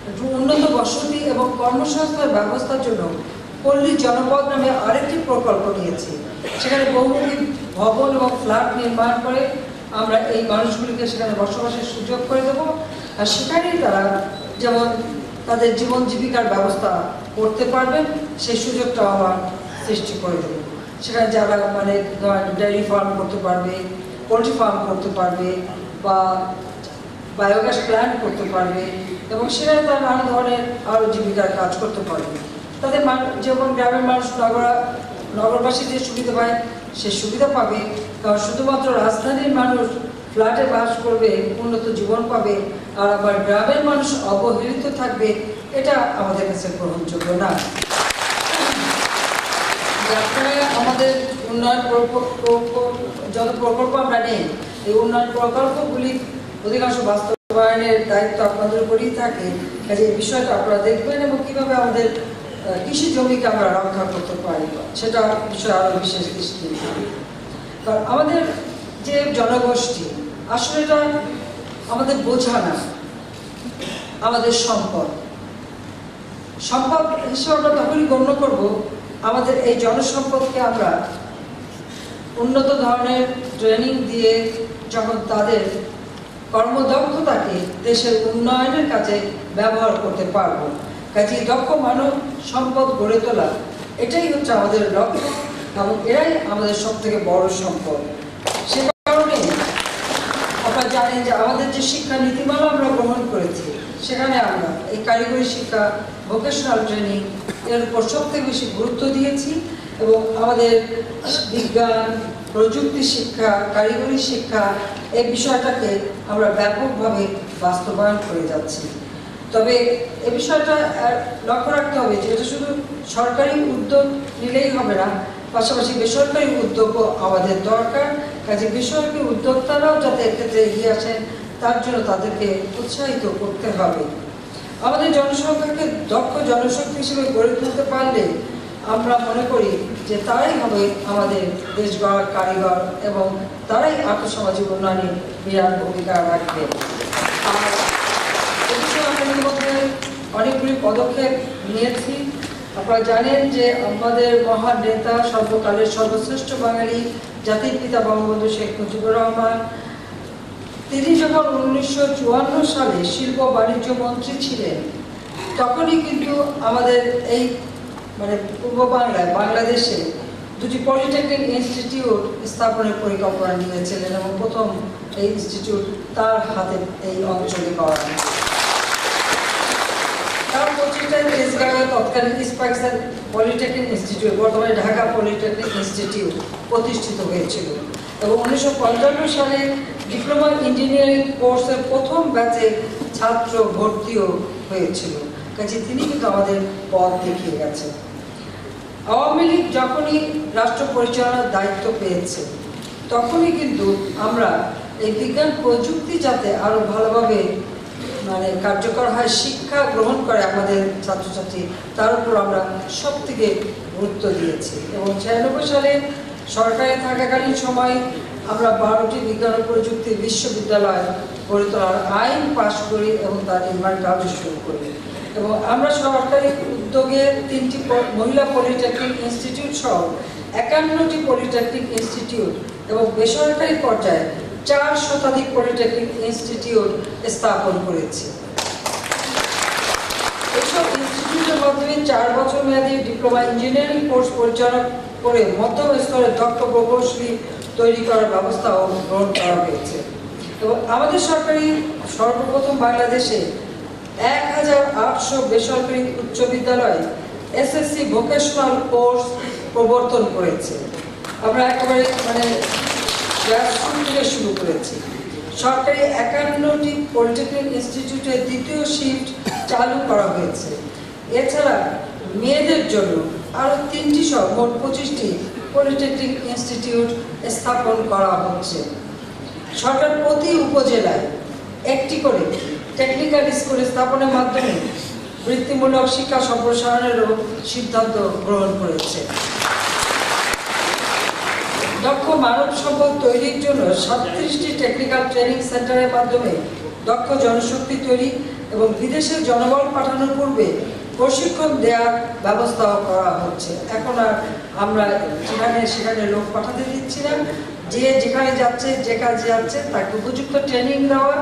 একটু উন্নত বসতি এবং কর্মসংস্থান ব্যবস্থার জন্য পল্লী জনপদ নামে আরেকটি প্রকল্প নিয়েছি। সেখানে বহুমুখী ভবন এবং ফ্ল্যাট নির্মাণ করে আমরা এই মানুষগুলিকে সেখানে বসবাসের সুযোগ করে দেবো। আর সেখানেই তারা যেমন তাদের জীবন জীবিকার ব্যবস্থা করতে পারবেন, সেই সুযোগটা আমার সৃষ্টি করে দেবো। সেখানে যারা মানে ডেয়ারি ফার্ম করতে পারবে, পোলট্রি ফার্ম করতে পারবে বা বায়োগ্যাস প্ল্যান্ট করতে পারবে এবং সেখানে তারা নানা ধরনের আরও জীবিকার কাজ করতে পারবে। তাদের যেমন গ্রামের মানুষ নগরবাসী যে সুবিধা পায় সে সুবিধা পাবে। কারণ শুধুমাত্র রাজধানীর মানুষ ফ্ল্যাটে বাস করবে, উন্নত জীবন পাবে, আর আবার গ্রামের মানুষ অবহেলিত থাকবে, এটা আমাদের কাছে গ্রহণযোগ্য না। আমাদের উন্নয়ন যত প্রকল্প আমরা নেই, এই উন্নয়ন প্রকল্পগুলি অধিকাংশ বাস্তবায়নের দায়িত্ব আপনাদের উপরেই থাকে। কাজে এই বিষয়টা আপনারা দেখবেন এবং কীভাবে আমাদের কৃষি জমিকে আমরা রক্ষা করতে পারি সেটা বিষয়ে আরও বিশেষ দৃষ্টি দিতে হবে। কারণ আমাদের যে জনগোষ্ঠী আসলে এটা আমাদের বোঝা না, আমাদের সম্পদ। সম্পদ হিসেবে আমরা তখনই গণ্য করব আমাদের এই জনসম্পদকে আমরা উন্নত ধরনের ট্রেনিং দিয়ে যখন তাদের কর্মদক্ষতাকে দেশের উন্নয়নের কাজে ব্যবহার করতে পারবো। কাজে দক্ষ মানব সম্পদ গড়ে তোলা এটাই হচ্ছে আমাদের লক্ষ্য এবং এরাই আমাদের সবথেকে বড় সম্পদ। সে কারণে আপনারা জানেন যে আমাদের যে শিক্ষা নীতিমালা আমরা গ্রহণ করেছি, সেখানে আমরা এই কারিগরি শিক্ষা, ভোকেশনাল ট্রেনিং এর উপর সবথেকে বেশি গুরুত্ব দিয়েছি এবং আমাদের বিজ্ঞান, প্রযুক্তি শিক্ষা, কারিগরি শিক্ষা এই বিষয়টাকে আমরা ব্যাপকভাবে বাস্তবায়ন করে যাচ্ছি। তবে এ বিষয়টা লক্ষ্য রাখতে হবে যে এটা শুধু সরকারি উদ্যোগ নিলেই হবে না, পাশাপাশি বেসরকারি উদ্যোগও আমাদের দরকার। কাজে বেসরকারি উদ্যোক্তারাও যাতে এক্ষেত্রে এগিয়ে আসেন তার জন্য তাদেরকে উৎসাহিত করতে হবে। আমাদের জনসংখ্যাকে দক্ষ জনশক্তি হিসেবে গড়ে তুলতে পারলে আমরা মনে করি যে তারাই হবে আমাদের দেশ গড়ার কারিগর এবং তারাই আর্থসামাজিক উন্নয়নে বিরাট ভূমিকা রাখবে। আর এ বিষয়ে আমরা ইতিমধ্যে অনেকগুলি পদক্ষেপ নিয়েছি। আপনারা জানেন যে আমাদের মহান নেতা, সর্বকালের সর্বশ্রেষ্ঠ বাঙালি জাতির পিতা বঙ্গবন্ধু শেখ মুজিবুর রহমান, তিনি যখন 1954 সালে শিল্প বাণিজ্য মন্ত্রী ছিলেন তখনই কিন্তু আমাদের এই পূর্ব বাংলায়, বাংলাদেশে দুটি পলিটেকনিক ইনস্টিটিউট স্থাপনের পরিকল্পনা নিয়েছিলেন এবং প্রথম এই ইনস্টিটিউট তার হাতে এই অঞ্চলে করা হয়। তার পত্রিকায় তেজগাঁওয়ে তৎকালীন ইস্পাইসার পলিটেকনিক ইনস্টিটিউট, বর্তমানে ঢাকা পলিটেকনিক ইনস্টিটিউট প্রতিষ্ঠিত হয়েছিল এবং 1955 সালে ডিপ্লোমা ইঞ্জিনিয়ারিং কোর্সের প্রথম ব্যাচে ছাত্র ভর্তিও হয়েছিল। কাজে তিনি কিন্তু আমাদের পথ দেখিয়ে গেছেন। আওয়ামী লীগ যখনই রাষ্ট্র পরিচালনার দায়িত্ব পেয়েছে তখনই কিন্তু আমরা এই বিজ্ঞান প্রযুক্তি যাতে আরো ভালোভাবে কার্যকর হয়, শিক্ষা গ্রহণ করে আমাদের ছাত্রছাত্রী, তার উপর আমরা সব থেকে গুরুত্ব দিয়েছি এবং 96 সালে সরকারে থাকাকালীন সময় আমরা 12টি বিজ্ঞান ও প্রযুক্তি বিশ্ববিদ্যালয় গড়ে তোলার আইন পাশ করি এবং তার নির্মাণ কাজ শুরু করি এবং আমরা সরকারি উদ্যোগে 3টি মহিলা পলিটেকনিক ইনস্টিটিউট সহ 51টি পলিটেকনিক ইনস্টিটিউট এবং বেসরকারি পর্যায়ে 4 শতাধিক পলিটেকনিক ইনস্টিটিউট স্থাপন করেছি। এইসব ইনস্টিটিউটের মাধ্যমে 4 বছর মেয়াদী ডিপ্লোমা ইঞ্জিনিয়ারিং কোর্স পরিচালনা করে মধ্যম স্তরের দক্ষ প্রকৌশলী তৈরি করার ব্যবস্থাও গ্রহণ করা হয়েছে এবং আমাদের সরকারি সর্বপ্রথম বাংলাদেশে 1800 বেসরকারি উচ্চ বিদ্যালয়ে এসএসসি ভোকেশনাল কোর্স প্রবর্তন করেছে। আমরা একেবারে শুরু করেছি। সরকারি 51টি পলিটেকনিক ইনস্টিটিউটের দ্বিতীয় শিফট চালু করা হয়েছে। এছাড়া মেয়েদের জন্য আরো 3টি সহ মোট 25টি পলিটেকনিক ইনস্টিটিউট স্থাপন করা হচ্ছে। সরকার প্রতি উপজেলায় একটি করে টেকনিক্যাল স্কুল স্থাপনের মাধ্যমে বৃত্তিমূলক শিক্ষা সম্প্রসারণেরও সিদ্ধান্ত গ্রহণ করেছে। দক্ষ মানব সম্পদ তৈরির জন্য 37টি টেকনিক্যাল ট্রেনিং সেন্টারের মাধ্যমে দক্ষ জনশক্তি তৈরি এবং বিদেশে জনবল পাঠানোর পূর্বে প্রশিক্ষণ দেওয়ার ব্যবস্থাও করা হচ্ছে। এখন আর আমরা সেখানে লোক পাঠাতে দিচ্ছি না, যে যেখানে যাচ্ছে, যে কাজে যাচ্ছে তাকে উপযুক্ত ট্রেনিং দেওয়া,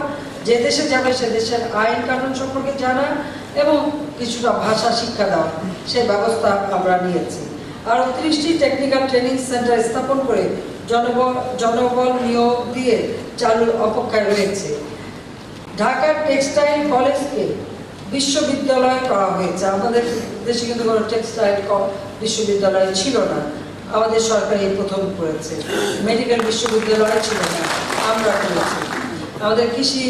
যে দেশে যাবে সে দেশের আইন কানুন সম্পর্কে জানা এবং কিছুটা ভাষা শিক্ষা দেওয়া, সেই ব্যবস্থা আমরা নিয়েছি। আরো 30টি টেকনিক্যাল ট্রেনিং সেন্টার স্থাপন করে জনবল নিয়োগ দিয়ে চালুর অপেক্ষায় রয়েছে। ঢাকা টেক্সটাইল কলেজকে বিশ্ববিদ্যালয় করা হয়েছে। আমাদের দেশে কিন্তু কোনো টেক্সটাইল বিশ্ববিদ্যালয় ছিল না, আমাদের সরকার এই প্রথম করেছে। মেডিকেল বিশ্ববিদ্যালয় ছিল না, আমরা করেছি। আমাদের কৃষি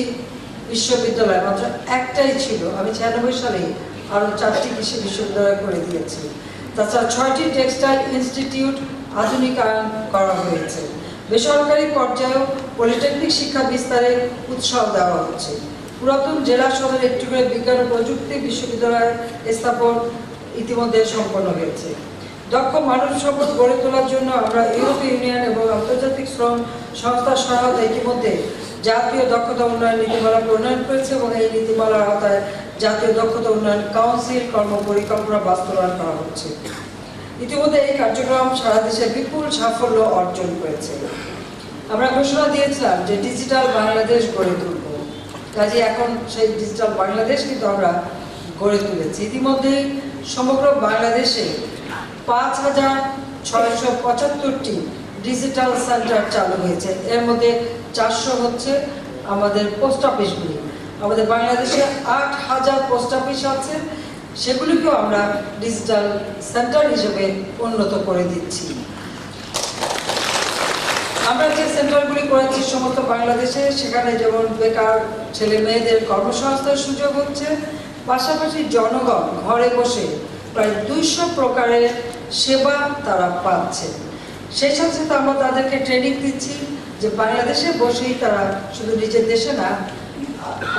বিশ্ববিদ্যালয় মাত্র একটাই ছিল, আমি 96 সালে আরো 4টি কৃষি বিশ্ববিদ্যালয় করে দিয়েছি। তাছাড়া 6টি টেক্সটাইল ইনস্টিটিউট আধুনিকায়ন করা হয়েছে। বেসরকারি পর্যায়েও পলিটেকনিক শিক্ষা বিস্তারে উৎসাহ দেওয়া হচ্ছে। পুরাতন জেলা সদরে একটি করে বিজ্ঞান ও প্রযুক্তি বিশ্ববিদ্যালয় স্থাপন ইতিমধ্যে সম্পন্ন হয়েছে। দক্ষ মানব সম্পদ গড়ে তোলার জন্য আমরা ইউরোপীয় ইউনিয়ন এবং আন্তর্জাতিক শ্রম সংস্থার সহায়তা ইতিমধ্যে জাতীয় দক্ষতা উন্নয়ন নীতিমালা প্রণয়ন করেছে এবং এই নীতিমালার আওতায় জাতীয় দক্ষতা উন্নয়ন কাউন্সিল কর্ম পরিকল্পনা বাস্তবায়ন করা হচ্ছে। ইতিমধ্যে এই কার্যক্রম সারা দেশে বিপুল সাফল্য অর্জন করেছে। আমরা ঘোষণা দিয়েছিলাম যে ডিজিটাল বাংলাদেশ গড়ে তুলব, কাজে এখন সেই ডিজিটাল বাংলাদেশ কিন্তু আমরা গড়ে তুলেছি। ইতিমধ্যে সমগ্র বাংলাদেশে 5675টি ডিজিটাল সেন্টার চালু হয়েছে। এর মধ্যে 400 হচ্ছে আমাদের পোস্ট অফিসগুলি আমাদের বাংলাদেশে 8,000 পোস্ট অফিস আছে, সেগুলিকেও আমরা ডিজিটাল সেন্টার হিসেবে উন্নত করে দিচ্ছি। আমরা যে সেন্টারগুলি করেছি সমস্ত বাংলাদেশে, সেখানে যেমন বেকার ছেলে মেয়েদের কর্মসংস্থানের সুযোগ হচ্ছে, পাশাপাশি জনগণ ঘরে বসে প্রায় 200 প্রকারের সেবা তারা পাচ্ছে। সেই সাথে সাথে আমরা তাদেরকে ট্রেনিং দিচ্ছি যে বাংলাদেশে বসেই তারা শুধু নিজের দেশে না,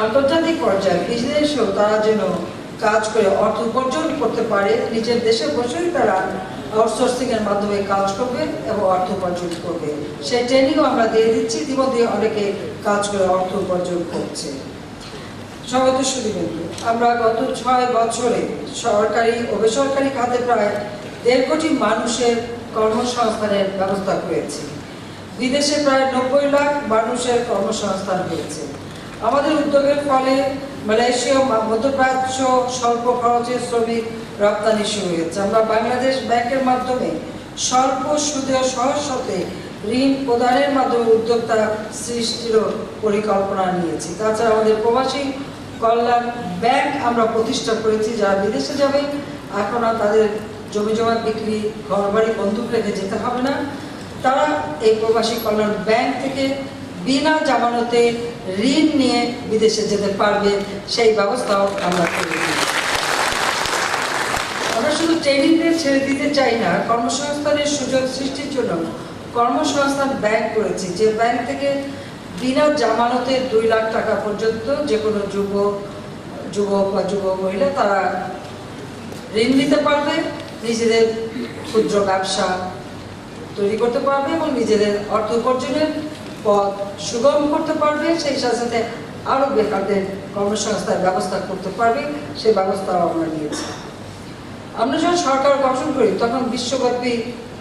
আন্তর্জাতিক পর্যায়ে বিদেশেও তারা যেন কাজ করে অর্থ উপার্জন করতে পারে। নিজের দেশে বসেই তারা আউটসোর্সিং এর মাধ্যমে কাজ করবে এবং অর্থ উপার্জন করবে। সেই ট্রেনিংও আমরা দিয়ে দিচ্ছি, ইতিমধ্যে অনেকে কাজ করে অর্থ উপার্জন করছে। সবাইকে সুবিধা, আমরা গত 6 বছরে সরকারি ও বেসরকারি খাতে প্রায় 1.5 কোটি মানুষের কর্মসংস্থানের ব্যবস্থা করেছি। বিদেশে প্রায় 90 লাখ মানুষের কর্মসংস্থান হয়েছে। আমাদের উদ্যোগের ফলে মালয়েশিয়া মধ্যপ্রাচ্য স্বল্প খরচে শ্রমিক রপ্তানি শুরু হয়েছে। আমরা বাংলাদেশ ব্যাংকের মাধ্যমে স্বল্প সুদে সহজ সাথে ঋণ প্রদানের মাধ্যমে উদ্যোক্তা সৃষ্টির পরিকল্পনা নিয়েছি। তাছাড়া আমাদের প্রবাসী কল্যাণ ব্যাংক আমরা প্রতিষ্ঠা করেছি। যারা বিদেশে যাবে এখন আর তাদের জমি জমা বিক্রি, ঘরবাড়ি বন্ধক রেখে যেতে হবে না। তারা এই প্রবাসী কল্যাণ ব্যাংক থেকে বিনা জামানতে ঋণ নিয়ে বিদেশে যেতে পারবে, সেই ব্যবস্থাও আমরা করে দিই। আমরা শুধু ট্রেনিং দিয়ে ছেড়ে দিতে চাই না, কর্মসংস্থানের সুযোগ সৃষ্টির জন্য কর্মসংস্থান ব্যাংক করেছি, যে ব্যাংক থেকে বিনা জামানতে 2 লাখ টাকা পর্যন্ত যে কোনো যুবক বা যুব মহিলা তারা ঋণ নিতে পারবে, নিজেদের ক্ষুদ্র ব্যবসা তৈরি করতে পারবে এবং নিজেদের অর্থ উপার্জনের পথ সুগম করতে পারবে। সেই সাথে সাথে আরও বেকারদের কর্মসংস্থার ব্যবস্থা করতে পারবে, সেই ব্যবস্থাও আমরা নিয়েছি। আমরা যখন সরকার গঠন করি তখন বিশ্বব্যাপী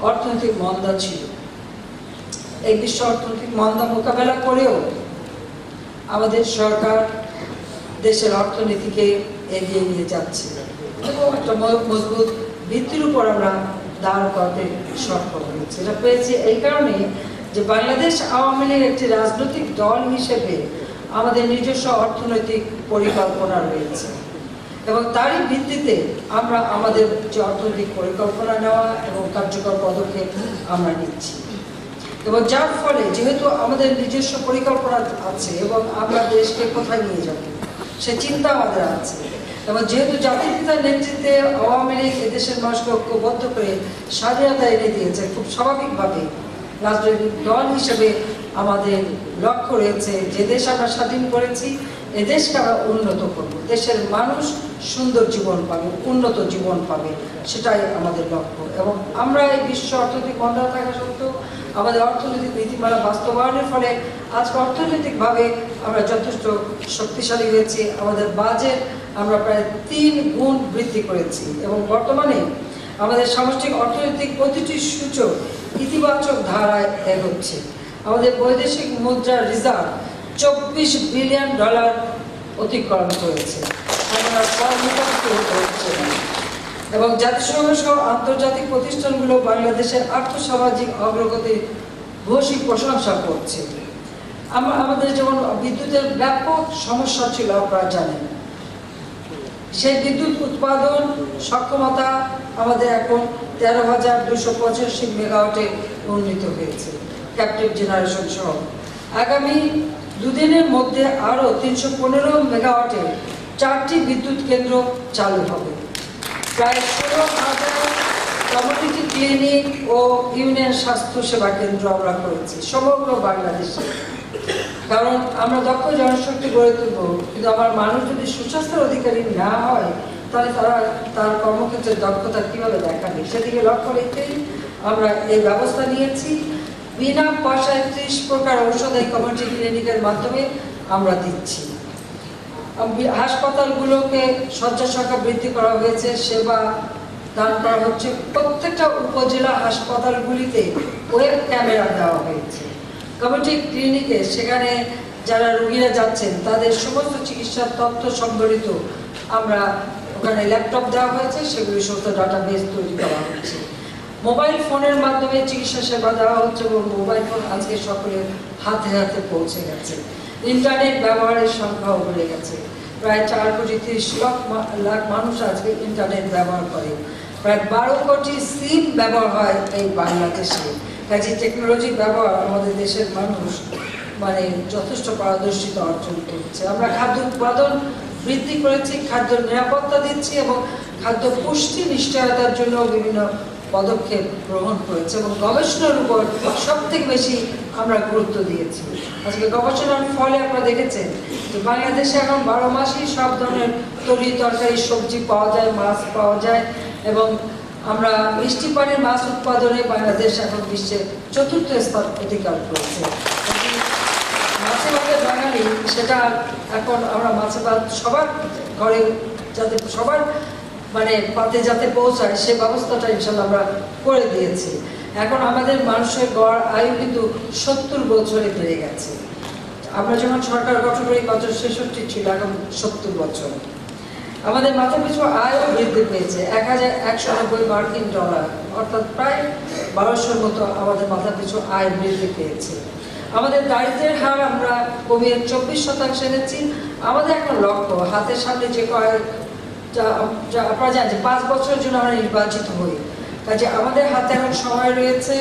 অর্থনৈতিক মন্দা ছিল। এই বিশ্ব অর্থনৈতিক মন্দা মোকাবেলা করেও আমাদের সরকার দেশের অর্থনীতিকে এগিয়ে নিয়ে যাচ্ছে এবং একটা মজবুত ভিত্তির উপর আমরা দাঁড় করতে সক্ষম হয়েছি। এটা পেয়েছি এই কারণে যে বাংলাদেশ আওয়ামী লীগ একটি রাজনৈতিক দল হিসেবে আমাদের নিজস্ব অর্থনৈতিক পরিকল্পনা রয়েছে এবং তারই ভিত্তিতে আমরা আমাদের যে অর্থনৈতিক পরিকল্পনা নেওয়া এবং কার্যকর পদক্ষেপ আমরা নিচ্ছি। এবং যার ফলে যেহেতু আমাদের নিজস্ব পরিকল্পনা আছে এবং আমরা দেশকে কোথায় নিয়ে যাব সে চিন্তা আমাদের আছে, এবং যেহেতু জাতির পিতার নেতৃত্বে আওয়ামী লীগ এদেশের মানুষকে ঐক্যবদ্ধ করে স্বাধীনতা এনে দিয়েছে, খুব স্বাভাবিকভাবে রাজনৈতিক দল হিসেবে আমাদের লক্ষ্য রয়েছে যে দেশ আমরা স্বাধীন করেছি এদেশকে আমরা উন্নত করব, দেশের মানুষ সুন্দর জীবন পাবে, উন্নত জীবন পাবে, সেটাই আমাদের লক্ষ্য। এবং আমরা এই বিশ্ব অর্থনৈতিক মন্দা থাকা সত্ত্বেও আমাদের অর্থনৈতিক নীতিমালা বাস্তবায়নের ফলে আজকে অর্থনৈতিকভাবে আমরা যথেষ্ট শক্তিশালী হয়েছি। আমাদের বাজেট আমরা প্রায় 3 গুণ বৃদ্ধি করেছি এবং বর্তমানে আমাদের সামষ্টিক অর্থনৈতিক প্রতিটি সূচক ইতিবাচক ধারায় এগোচ্ছে। আমাদের বৈদেশিক মুদ্রার রিজার্ভ $24 বিলিয়ন অতিক্রম করেছে এবং জাতিসংঘ সহ আন্তর্জাতিক প্রতিষ্ঠানগুলো বাংলাদেশের আর্থসামাজিক অগ্রগতির ভূয়সী প্রশংসা করছে। আমাদের যেমন বিদ্যুতের ব্যাপক সমস্যা ছিল আপনারা জানেন, সেই বিদ্যুৎ উৎপাদন সক্ষমতা আমাদের এখন 13,285 মেগাওয়াটে উন্নীত হয়েছে ক্যাপটিভ জেনারেশন সহ। আগামী 2 দিনের মধ্যে আরও 315 মেগাওয়াটে 4টি বিদ্যুৎ কেন্দ্র চালু হবে। প্রায় 16,000 কমিউনিটি ক্লিনিক ও ইউনিয়ন স্বাস্থ্য সেবা কেন্দ্র আমরা করেছি সমগ্র বাংলাদেশে। কারণ আমরা দক্ষ জনশক্তি গড়ে তুলব, কিন্তু আমার মানুষ যদি সুস্বাস্থ্যের অধিকারী না হয় তাহলে তার কর্মক্ষেত্রে দক্ষতা কিভাবে দেখাবে, সেদিকে লক্ষ্য রেখেই আমরা এই ব্যবস্থা নিয়েছি। বিনা পয়সায় 30 প্রকার ঔষধ এই কমিউনিটি ক্লিনিকের মাধ্যমে আমরা দিচ্ছি। হাসপাতালগুলোকে শয্যা সংখ্যা বৃদ্ধি করা হয়েছে, সেবা দান করা হচ্ছে। প্রত্যেকটা উপজেলা হাসপাতালগুলিতে ওয়েব ক্যামেরা দেওয়া হয়েছে। কমিউনিটি ক্লিনিকে সেখানে যারা রোগীরা যাচ্ছেন তাদের সমস্ত চিকিৎসার তথ্য সংবলিত আমরা ওখানে ল্যাপটপ দেওয়া হয়েছে, সেগুলি সমস্ত ডাটাবেস তৈরি করা হচ্ছে। মোবাইল ফোনের মাধ্যমে চিকিৎসা সেবা দেওয়া হচ্ছে এবং মোবাইল ফোন আজকে সকলের হাতে হাতে পৌঁছে গেছে। ইন্টারনেট ব্যবহারের সংখ্যাও বেড়ে গেছে। প্রায় 4,30,00,000 মানুষ আজকে ইন্টারনেট ব্যবহার করে। প্রায় 12 কোটি সিম ব্যবহার হয় এই বাংলাদেশে। কাজে টেকনোলজি ব্যবহার আমাদের দেশের মানুষ মানে যথেষ্ট পারদর্শিতা অর্জন করছে। আমরা খাদ্য উৎপাদন বৃদ্ধি করেছি, খাদ্য নিরাপত্তা দিচ্ছি এবং খাদ্য পুষ্টি নিশ্চয়তার জন্য বিভিন্ন পদক্ষেপ গ্রহণ করেছে এবং গবেষণার উপর সবথেকে বেশি আমরা গুরুত্ব দিয়েছি। আজকে গবেষণার ফলে আপনারা দেখেছেন যে বাংলাদেশে এখন 12 মাসেই সব ধরনের তরি তরকারি সবজি পাওয়া যায়, মাছ পাওয়া যায় এবং আমরা মিষ্টি পানির মাছ উৎপাদনে বাংলাদেশ এখন বিশ্বের 4র্থ স্থান অধিকার করেছে। মাছে ভাতে বাঙালি সেটা এখন আমরা মাছে ভাত সবার ঘরে যাতে সবার মানে পাতে যাতে পৌঁছায় সে ব্যবস্থাটা ইনশাল্লাহ আমরা করে দিয়েছি। এখন আমাদের মানুষের গড় আয়ু কিন্তু 70 বছরে বেড়ে গেছে। আমরা যখন সরকার গঠন করি 65 ছিল, এখন 70 বছর। আমাদের মাথা পিছু আয়ও বৃদ্ধি পেয়েছে, 1190 মার্কিন ডলার, অর্থাৎ প্রায় 1200-র মতো আমাদের মাথা পিছু আয় বৃদ্ধি পেয়েছে। আমাদের দারিদ্র্যের হার আমরা কমিয়ে 24% এনেছি। আমাদের এখন লক্ষ্য হাতের সামনে যে আপনারা জানেন যে 5 বছরের জন্য আমরা নির্বাচিত হই। কাজে আমাদের হাতে এখন সময় রয়েছে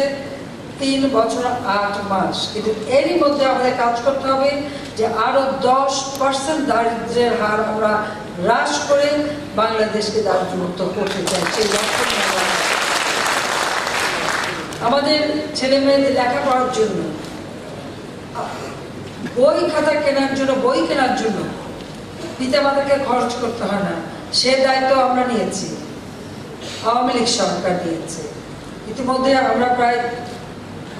3 বছর 8 মাস, কিন্তু এরই মধ্যে আমাদের কাজ করতে হবে যে আরো 10% দারিদ্র্যের হার আমরা হ্রাস করে বাংলাদেশকে দারিদ্র্যমুক্ত করতে চাই। সেই লক্ষ্য আমাদের ছেলে মেয়েদের লেখাপড়ার জন্য বই খাতা কেনার জন্য পিতামাতাকে খরচ করতে হয় না, সে দায়িত্ব আমরা নিয়েছি, আওয়ামী লীগ সরকার নিয়েছে। ইতিমধ্যে আমরা প্রায়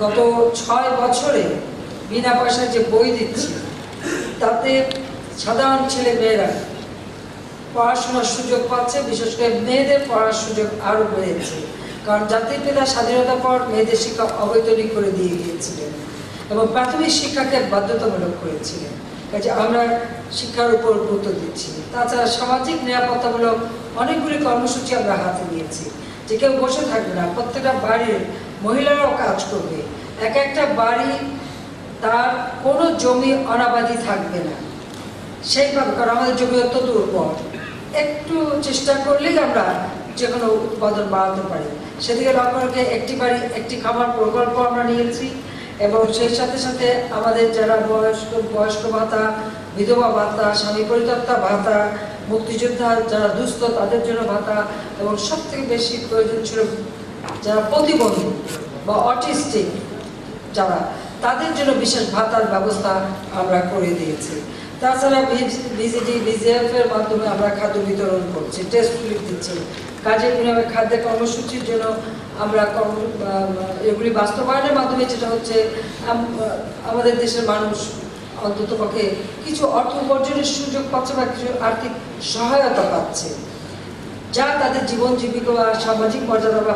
গত 6 বছরে বিনা পয়সায় যে বই দিচ্ছি তাতে সাধারণ ছেলে মেয়েরা পড়াশোনার সুযোগ পাচ্ছে, বিশেষ করে মেয়েদের পড়ার সুযোগ আরো বেড়েছে। কারণ জাতির পিতা স্বাধীনতার পর মেয়েদের শিক্ষা অবৈতনিক করে দিয়ে গিয়েছিলেন এবং প্রাথমিক শিক্ষাকে বাধ্যতামূলক করেছিলেন। কাজে আমরা শিক্ষার উপর গুরুত্ব দিচ্ছি। তাছাড়া সামাজিক নিরাপত্তামূলক অনেকগুলি কর্মসূচি আমরা হাতে নিয়েছি, যে কেউ বসে থাকবে না, প্রত্যেকটা বাড়ির মহিলারাও কাজ করবে। একটা বাড়ি তার কোনো জমি অনাবাদি থাকবে না সেইভাবে, কারণ আমাদের জমি অত্যন্ত উর্বর। একটু চেষ্টা করলেই আমরা যে কোনো উৎপাদন বাড়াতে পারি। সেদিকে লক্ষ্য রেখে একটি বাড়ি একটি খামার প্রকল্প আমরা নিয়েছি এবং সেই সাথে সাথে আমাদের যারা বয়স্ক ভাতা, বিধবা ভাতা, স্বামী পরিত্যক্তা ভাতা, মুক্তিযোদ্ধা যারা দুস্থ তাদের জন্য ভাতা এবং সবথেকে বেশি প্রয়োজন ছিল যারা প্রতিবন্ধী বা অটিস্টিক যারা, তাদের জন্য বিশেষ ভাতার ব্যবস্থা আমরা করে দিয়েছি। তাছাড়া ভিজিটি ভিজিএফ এর মাধ্যমে আমরা খাদ্য বিতরণ করছি, টেস্ট কিট দিচ্ছি। কাজের বিনিময়ে খাদ্য কর্মসূচির জন্য আমরা এগুলি বাস্তবায়নের মাধ্যমে যেটা হচ্ছে আমাদের দেশের মানুষ অন্ততপক্ষে কিছু অর্থ উপার্জনের সুযোগ পাচ্ছে বা কিছু আর্থিক সহায়তা পাচ্ছে, যা তাদের জীবন জীবিকা বা সামাজিক মর্যাদা বা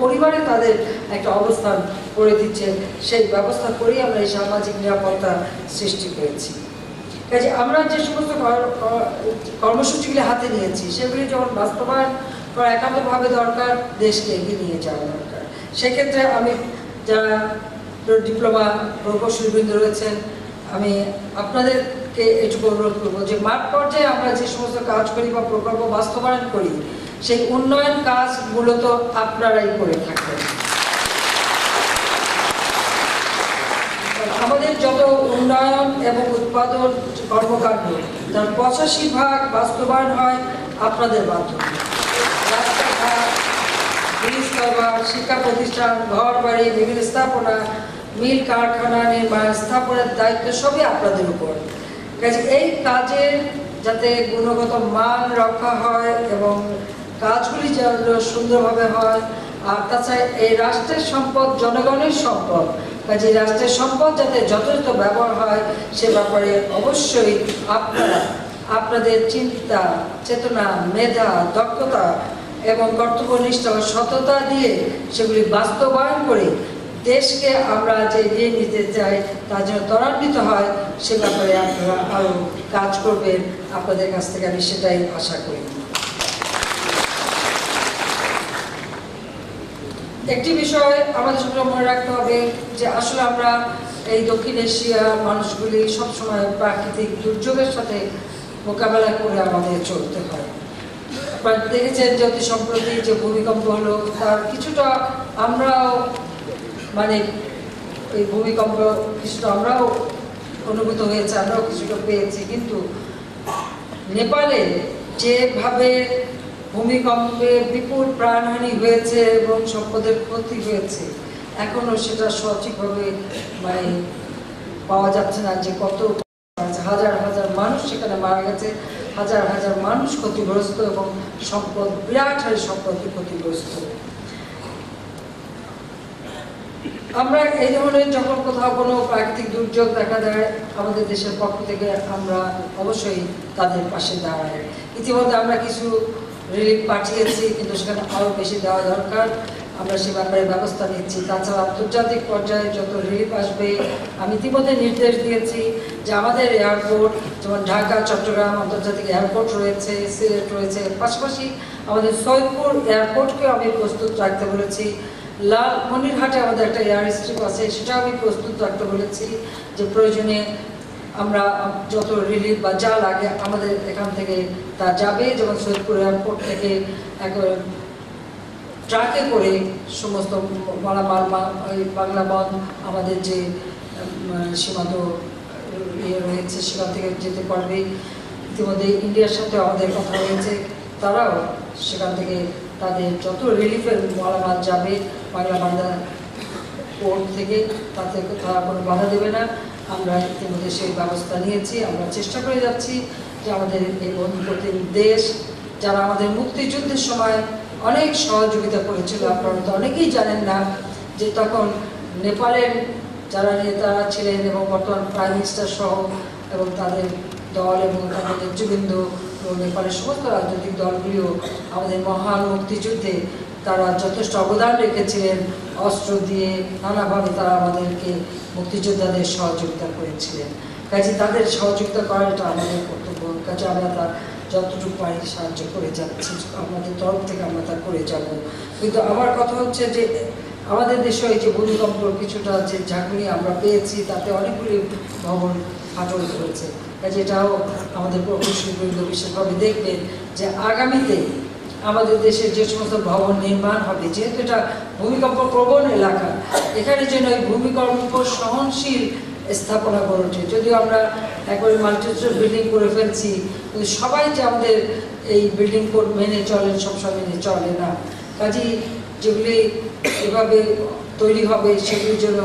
পরিবারে তাদের একটা অবস্থান করে দিচ্ছে। সেই ব্যবস্থা করেই আমরা এই সামাজিক নিরাপত্তা সৃষ্টি করেছি। কাজে আমরা যে সমস্ত কর্মসূচিগুলি হাতে নিয়েছি সেগুলি যখন বাস্তবায়ন করা একান্তভাবে দরকার, দেশকে এগিয়ে নিয়ে যাওয়া দরকার। সেক্ষেত্রে আমি যারা ডিপ্লোমা প্রকৌশলীবৃন্দ রয়েছেন, আমি আপনাদেরকে এটুকু অনুরোধ করবো যে মাঠ পর্যায়ে আমরা যে সমস্ত কাজ করি বা প্রকল্প বাস্তবায়ন করি সেই উন্নয়ন কাজ মূলত আপনারাই করে থাকেন। আমাদের যত উন্নয়ন এবং উৎপাদন কর্মকাণ্ড তার 85% বাস্তবায়ন হয় আপনাদের মাধ্যমে। রাস্তাঘাট, ব্রিজ-কালভার, শিক্ষা প্রতিষ্ঠান, ঘর বাড়ি, বিভিন্ন স্থাপনা, মিল কারখানা নির্মাণ, স্থাপনের দায়িত্ব সবই আপনাদের উপর। কাজে এই কাজের যাতে গুণগত মান রক্ষা হয় এবং কাজগুলি যেন সুন্দরভাবে হয়, আর তাছাড়া এই রাষ্ট্রের সম্পদ জনগণের সম্পদ, কাজে রাষ্ট্রের সম্পদ যাতে যথাযথ ব্যবহার হয় সে ব্যাপারে অবশ্যই আপনারা আপনাদের চিন্তা, চেতনা, মেধা, দক্ষতা এবং কর্তব্যনিষ্ঠা ও সততা দিয়ে সেগুলি বাস্তবায়ন করে দেশকে আমরা যে এগিয়ে নিতে চাই তার জন্য ত্বরান্বিত হয় সে ব্যাপারে আপনারা আরও কাজ করবেন। আপনাদের কাছ থেকে আমি সেটাই আশা করি। একটি বিষয় আমাদের সঙ্গে মনে রাখতে হবে যে আসলে আমরা এই দক্ষিণ এশিয়ার মানুষগুলি সবসময় প্রাকৃতিক দুর্যোগের সাথে মোকাবেলা করে আমাদের চলতে হয়। আপনারা দেখেছেন যে অতি সম্প্রতি যে ভূমিকম্প হলো তার কিছুটা আমরাও মানে এই ভূমিকম্প কিছুটা আমরাও অনুভূত হয়েছে, আমরাও কিছুটা পেয়েছি, কিন্তু নেপালে যেভাবে ভূমিকম্পে বিপুল প্রাণহানি হয়েছে এবং সম্পদের ক্ষতি হয়েছে এখনো সেটা সঠিকভাবে মানে পাওয়া যাচ্ছে না যে কত হাজার হাজার মানুষ সেখানে মারা গেছে, হাজার হাজার মানুষ ক্ষতিগ্রস্ত এবং সম্পদ বিরাট হারে সম্পদ ক্ষতিগ্রস্ত। আমরা এই ধরনের যখন কোথাও কোনো প্রাকৃতিক দুর্যোগ দেখা দেয় আমাদের দেশের পক্ষ থেকে আমরা অবশ্যই তাদের পাশে দাঁড়াই। ইতিমধ্যে আমরা কিছু রিলিফ পাঠিয়েছি, কিন্তু সেখানে আরও বেশি দেওয়া দরকার, আমরা সে ব্যাপারে ব্যবস্থা নিচ্ছি। তাছাড়া আন্তর্জাতিক পর্যায়ে যত রিলিফ আসবে আমি ইতিমধ্যে নির্দেশ দিয়েছি যে আমাদের এয়ারপোর্ট যেমন ঢাকা, চট্টগ্রাম আন্তর্জাতিক এয়ারপোর্ট রয়েছে, সিলেট রয়েছে, পাশাপাশি আমাদের সৈয়দপুর এয়ারপোর্টকেও আমি প্রস্তুত রাখতে বলেছি। লালমনিরহাটে আমাদের একটা এয়ার স্ট্রিপ আছে, সেটাও আমি প্রস্তুত রাখতে বলেছি যে প্রয়োজনে আমরা যত রিলিফ বা যা লাগে আমাদের এখান থেকে তা যাবে। যেমন সৈয়দপুর এয়ারপোর্ট থেকে ট্রাকে করে সমস্ত মালামাল বাংলা বন আমাদের যে সীমান্ত ইয়ে রয়েছে সেখান থেকে যেতে পারবে। ইতিমধ্যে ইন্ডিয়ার সাথে আমাদের কথা হয়েছে, তারাও সেখান থেকে তাদের যত রিলিফের মালামাল যাবে বাংলা পোর্ট থেকে তাতে তারা কোনো বাধা দেবে না। আমরা ইতিমধ্যে সেই ব্যবস্থা নিয়েছি। আমরা চেষ্টা করে যাচ্ছি যে আমাদের এই বন্ধুপ্রতিম দেশ যারা আমাদের মুক্তিযুদ্ধের সময় অনেক সহযোগিতা করেছিল, আপনারা তো অনেকেই জানেন না যে তখন নেপালের যারা নেতারা ছিলেন এবং বর্তমান প্রাইম মিনিস্টার সহ এবং তাদের দল এবং তাদের নেতৃবৃন্দ এবং নেপালের সমস্ত রাজনৈতিক দলগুলিও আমাদের মহান মুক্তিযুদ্ধে তারা যথেষ্ট অবদান রেখেছিলেন, অস্ত্র দিয়ে নানাভাবে তারা আমাদেরকে মুক্তিযোদ্ধাদের সহযোগিতা করেছিলেন। কাজে তাদের সহযোগিতা করাটা আমাদের কর্তব্য, কাজে আমরা তার যতটুকু পারি সাহায্য করে যাচ্ছি, আমাদের তরফ থেকে আমরা তা করে যাব। কিন্তু আমার কথা হচ্ছে যে আমাদের দেশে এই যে ভূমিকম্প কিছুটা যে ঝাঁকুনি আমরা পেয়েছি তাতে অনেকগুলি ভবন ফাটল করেছে। কাজে এটাও আমাদের প্রকৌশলীবৃন্দ বিশেষভাবে দেখবেন যে আগামীতে আমাদের দেশের যে সমস্ত ভবন নির্মাণ হবে, যেহেতু এটা ভূমিকম্প প্রবণ এলাকা, এখানে যেন এই ভূমিকম্প সহনশীল স্থাপনা গড়ে ওঠে। যদিও আমরা একবারে মাল্টিস্টোরি বিল্ডিং করে ফেলছি, কিন্তু সবাই যে আমাদের এই বিল্ডিং কোড মেনে চলেন সবসময় মেনে চলে না। কাজেই যেগুলি এভাবে তৈরি হবে সেগুলির জন্য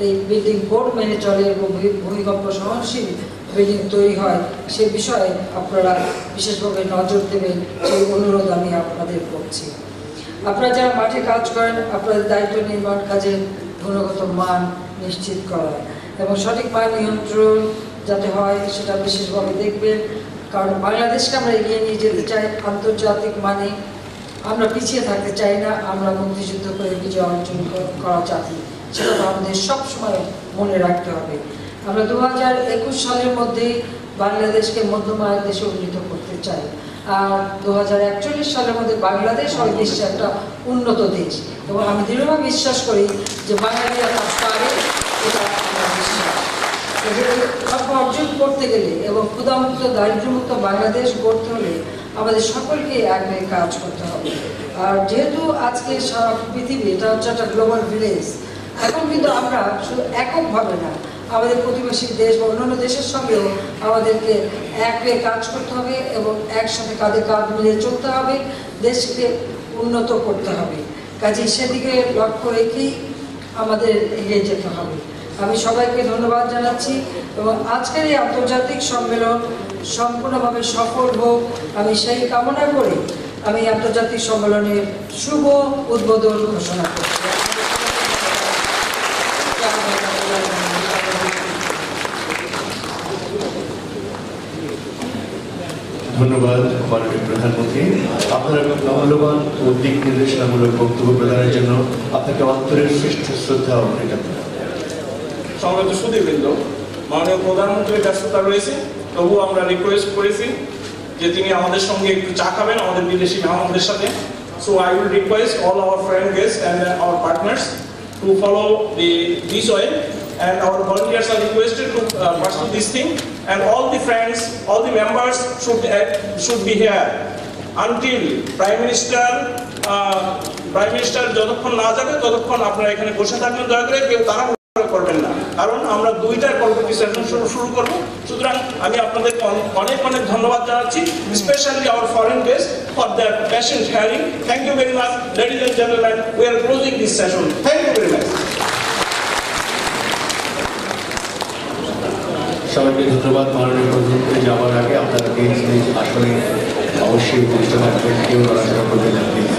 এই বিল্ডিং কোড মেনে চলে এবং ভূমিকম্প সহনশীল বিল্ডিং তৈরি হয় সে বিষয়ে আপনারা বিশেষভাবে নজর দেবেন, সেই অনুরোধ আমি আপনাদের করছি। আপনারা যারা মাঠে কাজ করেন আপনাদের দায়িত্ব নির্মাণ কাজে গুণগত মান নিশ্চিত করা এবং সঠিক মান নিয়ন্ত্রণ যাতে হয় সেটা বিশেষভাবে দেখবেন, কারণ বাংলাদেশকে আমরা এগিয়ে নিয়ে যেতে চাই আন্তর্জাতিক মানে, আমরা পিছিয়ে থাকতে চাই না। আমরা মুক্তিযুদ্ধ করে বিজয় অর্জন করা জাতি, সেটা আমাদের সবসময় মনে রাখতে হবে। আমরা 2021 সালের মধ্যে বাংলাদেশকে মধ্যম আয়ের দেশে উন্নীত করতে চাই, আর 2041 সালের মধ্যে বাংলাদেশ হয় বিশ্বের একটা উন্নত দেশ এবং আমি দৃঢ়ভাবে বিশ্বাস করি যে বাঙালিরা তা পারে, এটা আমার বিশ্বাস। লক্ষ্য অর্জন করতে গেলে এবং ক্ষুধামুক্ত দারিদ্র্যমুক্ত বাংলাদেশ গড়তে হলে আমাদের সকলকে এক হয়ে কাজ করতে হবে। আর যেহেতু আজকে সারা পৃথিবী এটা হচ্ছে একটা গ্লোবাল ভিলেজ, এখন কিন্তু আমরা শুধু এককভাবে না, আমাদের প্রতিবেশী দেশ বা অন্যান্য দেশের সঙ্গেও আমাদেরকে এক হয়ে কাজ করতে হবে এবং একসাথে কাঁধে কাঁধ মিলিয়ে চলতে হবে, দেশকে উন্নত করতে হবে। কাজেই সেদিকে লক্ষ্য রেখেই আমাদের এগিয়ে যেতে হবে। আমি সবাইকে ধন্যবাদ জানাচ্ছি এবং আজকের এই আন্তর্জাতিক সম্মেলন সম্পূর্ণভাবে সফল হোক আমি সেই কামনা করে আমি আন্তর্জাতিক সম্মেলনের শুভ উদ্বোধন ঘোষণা করছি। ধন্যবাদ মাননীয় প্রধানমন্ত্রী, আপনার মূল্যবান ও দিক নির্দেশনামূলক বক্তব্য প্রদানের জন্য আপনাকে অন্তরের শ্রেষ্ঠ শ্রদ্ধা ও কৃতজ্ঞতা। সম্মানিত সুধীবৃন্দ, মাননীয় প্রধানমন্ত্রীর ব্যস্ততা রয়েছে, তবু আমরা রিকোয়েস্ট করেছি যে তিনি আমাদের সঙ্গে একটু চা খাবেন আমাদের বিদেশি মেহমানদের সাথে। So I will request all our friend guests and our partners to follow this way, and our volunteers are requested to pursue this thing, and all the friends, all the members should be here until Prime Minister যতক্ষণ না যাবে ততক্ষণ আপনারা এখানে বসে থাকবেন। দয়া করে কেউ তাড়াহুড়ো করবেন না, কারণ আমরা 2টার পরবর্তী সেশন শুরু করব। সুতরাং আমি আপনাদেরকে অনেক অনেক ধন্যবাদ জানাচ্ছি, specially our foreign guest for their patient hearing. Thank you very much, ladies and gentleman, we are closing this session. Thank you very much. সবাইকে ধন্যবাদ। মাননীয় প্রধানমন্ত্রী যাওয়ার আগে আপনারা প্লিজ আসলে অবশ্যই বুঝতে পারবেন, কেউ নড়াচড়া করবেন না প্লিজ।